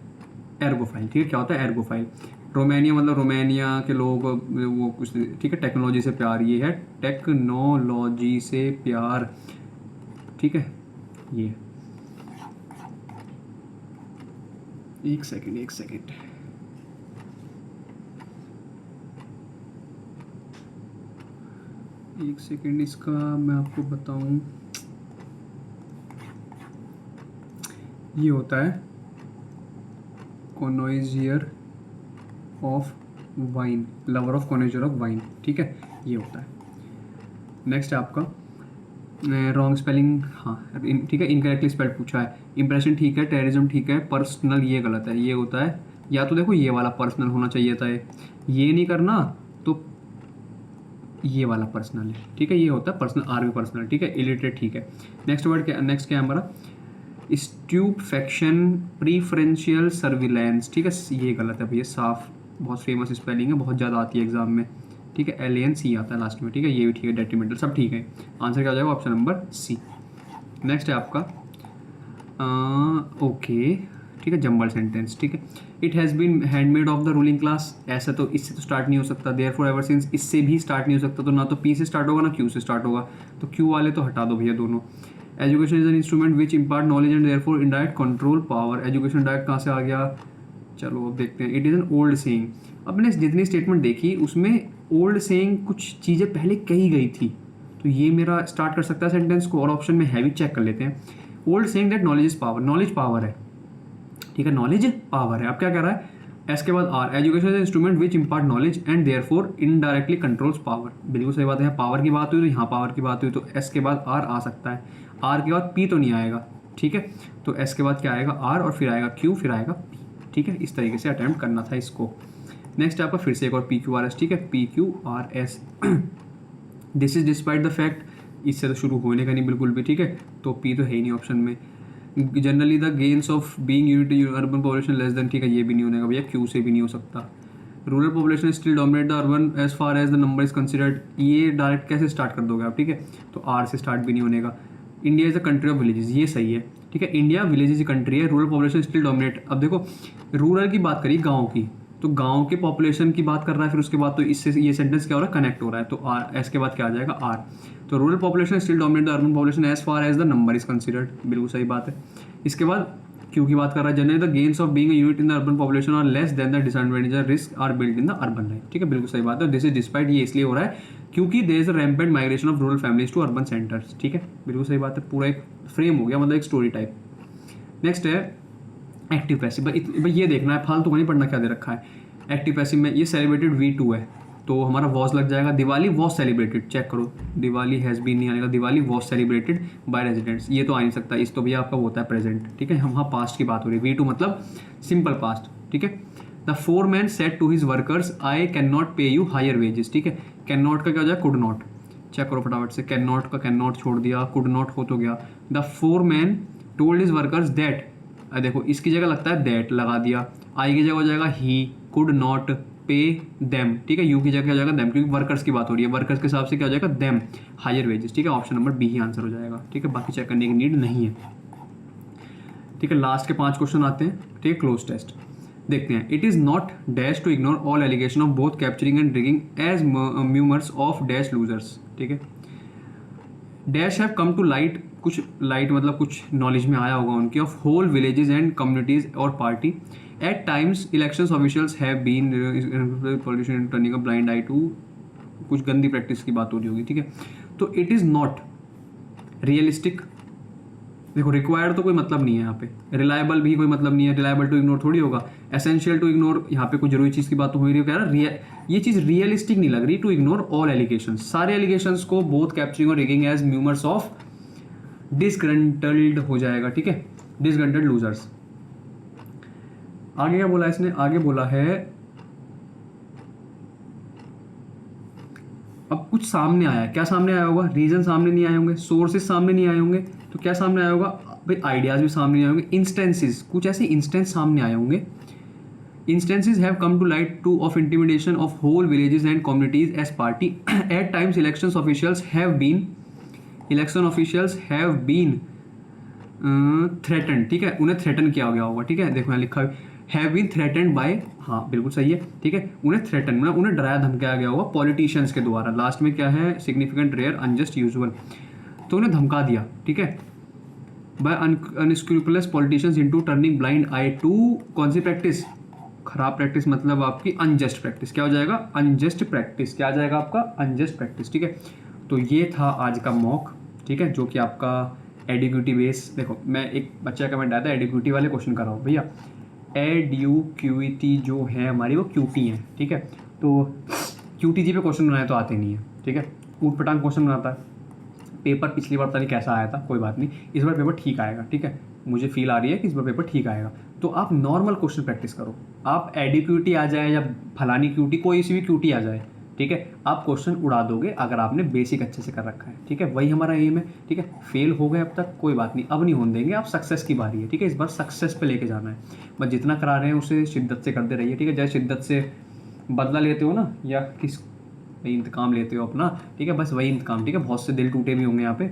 एर्गोफाइल, ठीक है, क्या होता है, एर्गोफाइल। रोमानिया मतलब रोमानिया के लोग, वो कुछ, ठीक है, टेक्नोलॉजी से प्यार, ये है टेक्नोलॉजी से प्यार, ठीक है, ये एक सेकेंड इसका मैं आपको बताऊं, ये होता है connoisseur of wine, lover of connoisseur of wine, ठीक है, ये होता है। नेक्स्ट है आपका रॉन्ग स्पेलिंग, हाँ ठीक है, इनकरेक्टली स्पेल्ड पूछा है। इंप्रेशन ठीक है, टेररिज्म ठीक है, पर्सनल ये गलत है, ये होता है, या तो देखो ये वाला पर्सनल होना चाहिए था, ये नहीं करना तो ये वाला पर्सनल है, ठीक है, ये होता है पर्सनल, आर भी पर्सनल, ठीक है। इलिटरेट ठीक है। नेक्स्ट वर्ड क्या, नेक्स्ट क्या है हमारा, स्ट्यूपफेक्शन प्रीफरेंशियल सर्विलेंस, ठीक है, ये गलत है भैया, साफ, बहुत फेमस स्पेलिंग है, बहुत ज़्यादा आती है एग्जाम में, ठीक है, LANC आता है लास्ट में, ठीक है, ये भी ठीक है, डेट्रीमेंटल, सब ठीक है, आंसर क्या हो जाएगा, ऑप्शन नंबर सी। नेक्स्ट है आपका ओके, ठीक है, जम्बल सेंटेंस, ठीक है। It has been handmade of the ruling class, ऐसा तो इससे तो स्टार्ट नहीं हो सकता। देयरफॉर एवर सिंस, इससे भी स्टार्ट नहीं हो सकता, तो ना तो पी से स्टार्ट होगा ना क्यू से स्टार्ट होगा, तो क्यू वाले तो हटा दो भैया दोनों। Education is an instrument which impart knowledge and therefore indirect control power. Education direct कहाँ से आ गया, चलो अब देखते हैं। It is an old saying, अपने जितनी स्टेटमेंट देखी उसमें ओल्ड सेइंग कुछ चीज़ें पहले कही गई थी, तो ये मेरा स्टार्ट कर सकता है सेंटेंस को, और ऑप्शन में है भी, चेक कर लेते हैं। Old saying that knowledge is power, knowledge power है, ठीक है, नॉलेज पावर है। अब क्या कह रहा है, एस के बाद R, education is instrument which impart knowledge and therefore indirectly controls power. बिल्कुल सही बात है, यहाँ पावर की बात हुई तो यहाँ पावर की बात हुई, तो एस के बाद आर आ सकता है, आर के बाद पी तो नहीं आएगा, ठीक है। तो एस के बाद क्या आएगा, आर, और फिर आएगा क्यू, फिर आएगा पी, ठीक है। इस तरीके से अटैम्प्ट करना था इसको। नेक्स्ट आपका फिर से एक और पी क्यू आर एस, ठीक है, P Q R S. This is despite the fact, इससे तो शुरू होने का नहीं बिल्कुल भी, ठीक है, तो पी तो है ही नहीं ऑप्शन में। Generally the gains of being unity urban population less than, ठीक है, ये भी नहीं होने का भैया, क्यू से भी नहीं हो सकता। Rural population still dominate the urban as far as the number is considered, ये डायरेक्ट कैसे स्टार्ट कर दोगे आप, ठीक है, तो आर से स्टार्ट भी नहीं होने का। India is the country of villages, ये सही है, ठीक है, इंडिया विलेजेस की कंट्री है, रूरल पॉपुलेशन स्टिल डोमिनेट। अब देखो रूरल की बात करी, गाँव की, तो गांव के पॉपुलेशन की बात कर रहा है, फिर उसके बाद तो इससे ये सेंटेंस क्या हो रहा है, कनेक्ट हो रहा है, तो आर, एस के बाद क्या आ जाएगा, आर। तो rural population still dominate the urban population as far as the number is considered, बिल्कुल सही बात है। इसके बाद क्यू की बात कर रहा है, generally the gains of being a unit in the urban population are less than the disadvantage risk are built in the urban life, ठीक है, बिल्कुल सही बात है। दिस इज डिस्पाइट, ये इसलिए हो रहा है क्योंकि there is a rampant migration of rural families to urban centres, ठीक है, बिल्कुल सही बात है। पूरा एक फ्रेम हो गया, मतलब एक स्टोरी टाइप। नेक्स्ट है एक्टिव पैसिव, भाई ये देखना है, फालतू का नहीं पढ़ना क्या दे रखा है। एक्टिव पैसिव में ये सेलिब्रेटेड V2 है, तो हमारा वॉज लग जाएगा। दिवाली वॉज सेलिब्रेटेड, चेक करो, दिवाली हैज़ बीन नहीं आएगा, Diwali was celebrated by residents, ये तो आ नहीं सकता, इस तो भैया आपका होता है प्रेजेंट, ठीक है, हम वहाँ पास्ट की बात हो रही है। V2 मतलब सिंपल पास्ट, ठीक है। The foreman said to his workers I can not pay you higher wages, ठीक है, कैन नॉट का क्या हो जाएगा, कुड नॉट, चेक करो फटाफट से, कैन नॉट का कैन नॉट छोड़ दिया, कुड नॉट हो तो गया। The foreman told his workers that, देखो इसकी जगह लगता है दैट लगा दिया, आई की जगह हो जाएगा ही, कुड नॉट पे देम, ठीक है, यू की जगह क्या हो जाएगा देम, क्योंकि वर्कर्स की बात हो रही है, वर्कर्स के हिसाब से क्या हो जाएगा देम हायर वेजेस, ठीक है, ऑप्शन नंबर बी ही आंसर हो जाएगा, ठीक है, बाकी चेक करने की नीड नहीं है, ठीक है। लास्ट के 5 क्वेश्चन आते हैं, ठीक है, क्लोज टेस्ट देखते हैं। It is not dash to ignore all allegation of both capturing and rigging as murmurs of dash losers, ठीक है। Dash have come to light, कुछ लाइट मतलब कुछ नॉलेज में आया होगा उनकी, of whole villages and communities और party. At times elections officials have been politician turning a blind eye to, कुछ गंदी प्रैक्टिस की बात हो रही होगी, ठीक है। तो इट इज़ नॉट रियलिस्टिक, देखो रिक्वायर्ड तो कोई मतलब नहीं है यहाँ पे, रिलायबल भी कोई मतलब नहीं है, रिलायबल टू इग्नोर थोड़ी होगा, एसेंशियल टू इग्नोर, यहाँ पे कोई जरूरी चीज़ की बात तो हो रही है, कह रहा है ये चीज़ रियलिस्टिक नहीं लग रही, टू इग्नोर ऑल एलिगेशन, सारे एलिगेशंस को बोथ कैप्चरिंग और rigging as murmurs of disgruntled हो जाएगा, ठीक है, डिसग्रंटल्ड लूजर्स। आगे क्या बोला इसने, आगे बोला है अब कुछ सामने आया, क्या सामने आया होगा, रीजन सामने नहीं आए होंगे, सोर्सेज सामने नहीं आए होंगे, तो क्या सामने आया होगा भाई, आइडियाज भी सामने नहीं आए होंगे, इंस्टेंसेस, कुछ ऐसे इंस्टेंस सामने आए होंगे। Instances have come to light too of intimidation of whole villages and communities as party. At times, election officials have been threatened, ठीक है, उन्हें थ्रेटन किया गया होगा, ठीक है, देखो यहाँ लिखा है have been threatened by, हाँ बिल्कुल सही है, ठीक है, उन्हें थ्रेटन मतलब उन्हें डराया धमकाया गया होगा पॉलिटिशियंस के द्वारा। लास्ट में क्या है, सिग्निफिकेंट रेयर अनजस्ट यूजुअल, तो उन्हें धमका दिया, ठीक है, by unscrupulous politicians into turning blind eye to, कौन सी प्रैक्टिस, खराब प्रैक्टिस, मतलब आपकी अनजस्ट प्रैक्टिस, क्या हो जाएगा, अनजस्ट प्रैक्टिस, क्या आ जाएगा आपका, अनजस्ट प्रैक्टिस, ठीक है। तो ये था आज का मॉक, ठीक है, जो कि आपका एडिक्यूटी बेस, देखो मैं एक बच्चा कमेंट आया था एडिक्यूटी वाले क्वेश्चन कर रहा हूँ भैया, एड्यूक्यूटी जो है हमारी वो क्यूटी है, ठीक है, तो क्यूटीजी पे क्वेश्चन बनाए तो आते नहीं है, ठीक है, ऊट पटांग क्वेश्चन बनाता है पेपर, पिछली बार पता नहीं कैसा आया था, कोई बात नहीं, इस बार पेपर ठीक आएगा, ठीक है, मुझे फील आ रही है कि इस बार पेपर ठीक आएगा। तो आप नॉर्मल क्वेश्चन प्रैक्टिस करो, आप एडिक्यूटी आ जाए या फलानी क्यूटी, कोई सी भी क्यूटी आ जाए, ठीक है, आप क्वेश्चन उड़ा दोगे अगर आपने बेसिक अच्छे से कर रखा है, ठीक है, वही हमारा एम है, ठीक है। फेल हो गए अब तक कोई बात नहीं, अब नहीं होने देंगे, आप सक्सेस की बारी है, ठीक है, इस बार सक्सेस पे लेके जाना है, बस जितना करा रहे हैं उसे शिद्दत से करते रहिए, ठीक है, जैसे शिद्दत से बदला लेते हो ना, या किस इंतकाम लेते हो अपना, ठीक है, बस वही इंतकाम, ठीक है, बहुत से दिल टूटे भी होंगे यहाँ पे,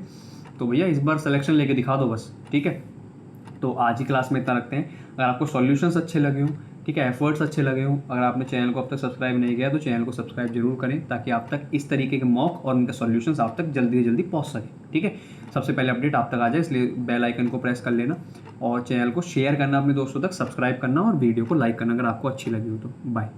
तो भैया इस बार सिलेक्शन लेके दिखा दो बस, ठीक है। तो आज की क्लास में इतना रखते हैं। अगर आपको सॉल्यूशंस अच्छे लगे हों, ठीक है, एफर्ट्स अच्छे लगे हों, अगर आपने चैनल को अब तक सब्सक्राइब नहीं किया तो चैनल को सब्सक्राइब जरूर करें, ताकि आप तक इस तरीके के मॉक और उनके सॉल्यूशंस आप तक जल्दी से जल्दी पहुंच सके। ठीक है, सबसे पहले अपडेट आप तक आ जाए, इसलिए बेल आइकन को प्रेस कर लेना और चैनल को शेयर करना अपने दोस्तों तक, सब्सक्राइब करना और वीडियो को लाइक करना अगर आपको अच्छी लगी हो तो। बाय।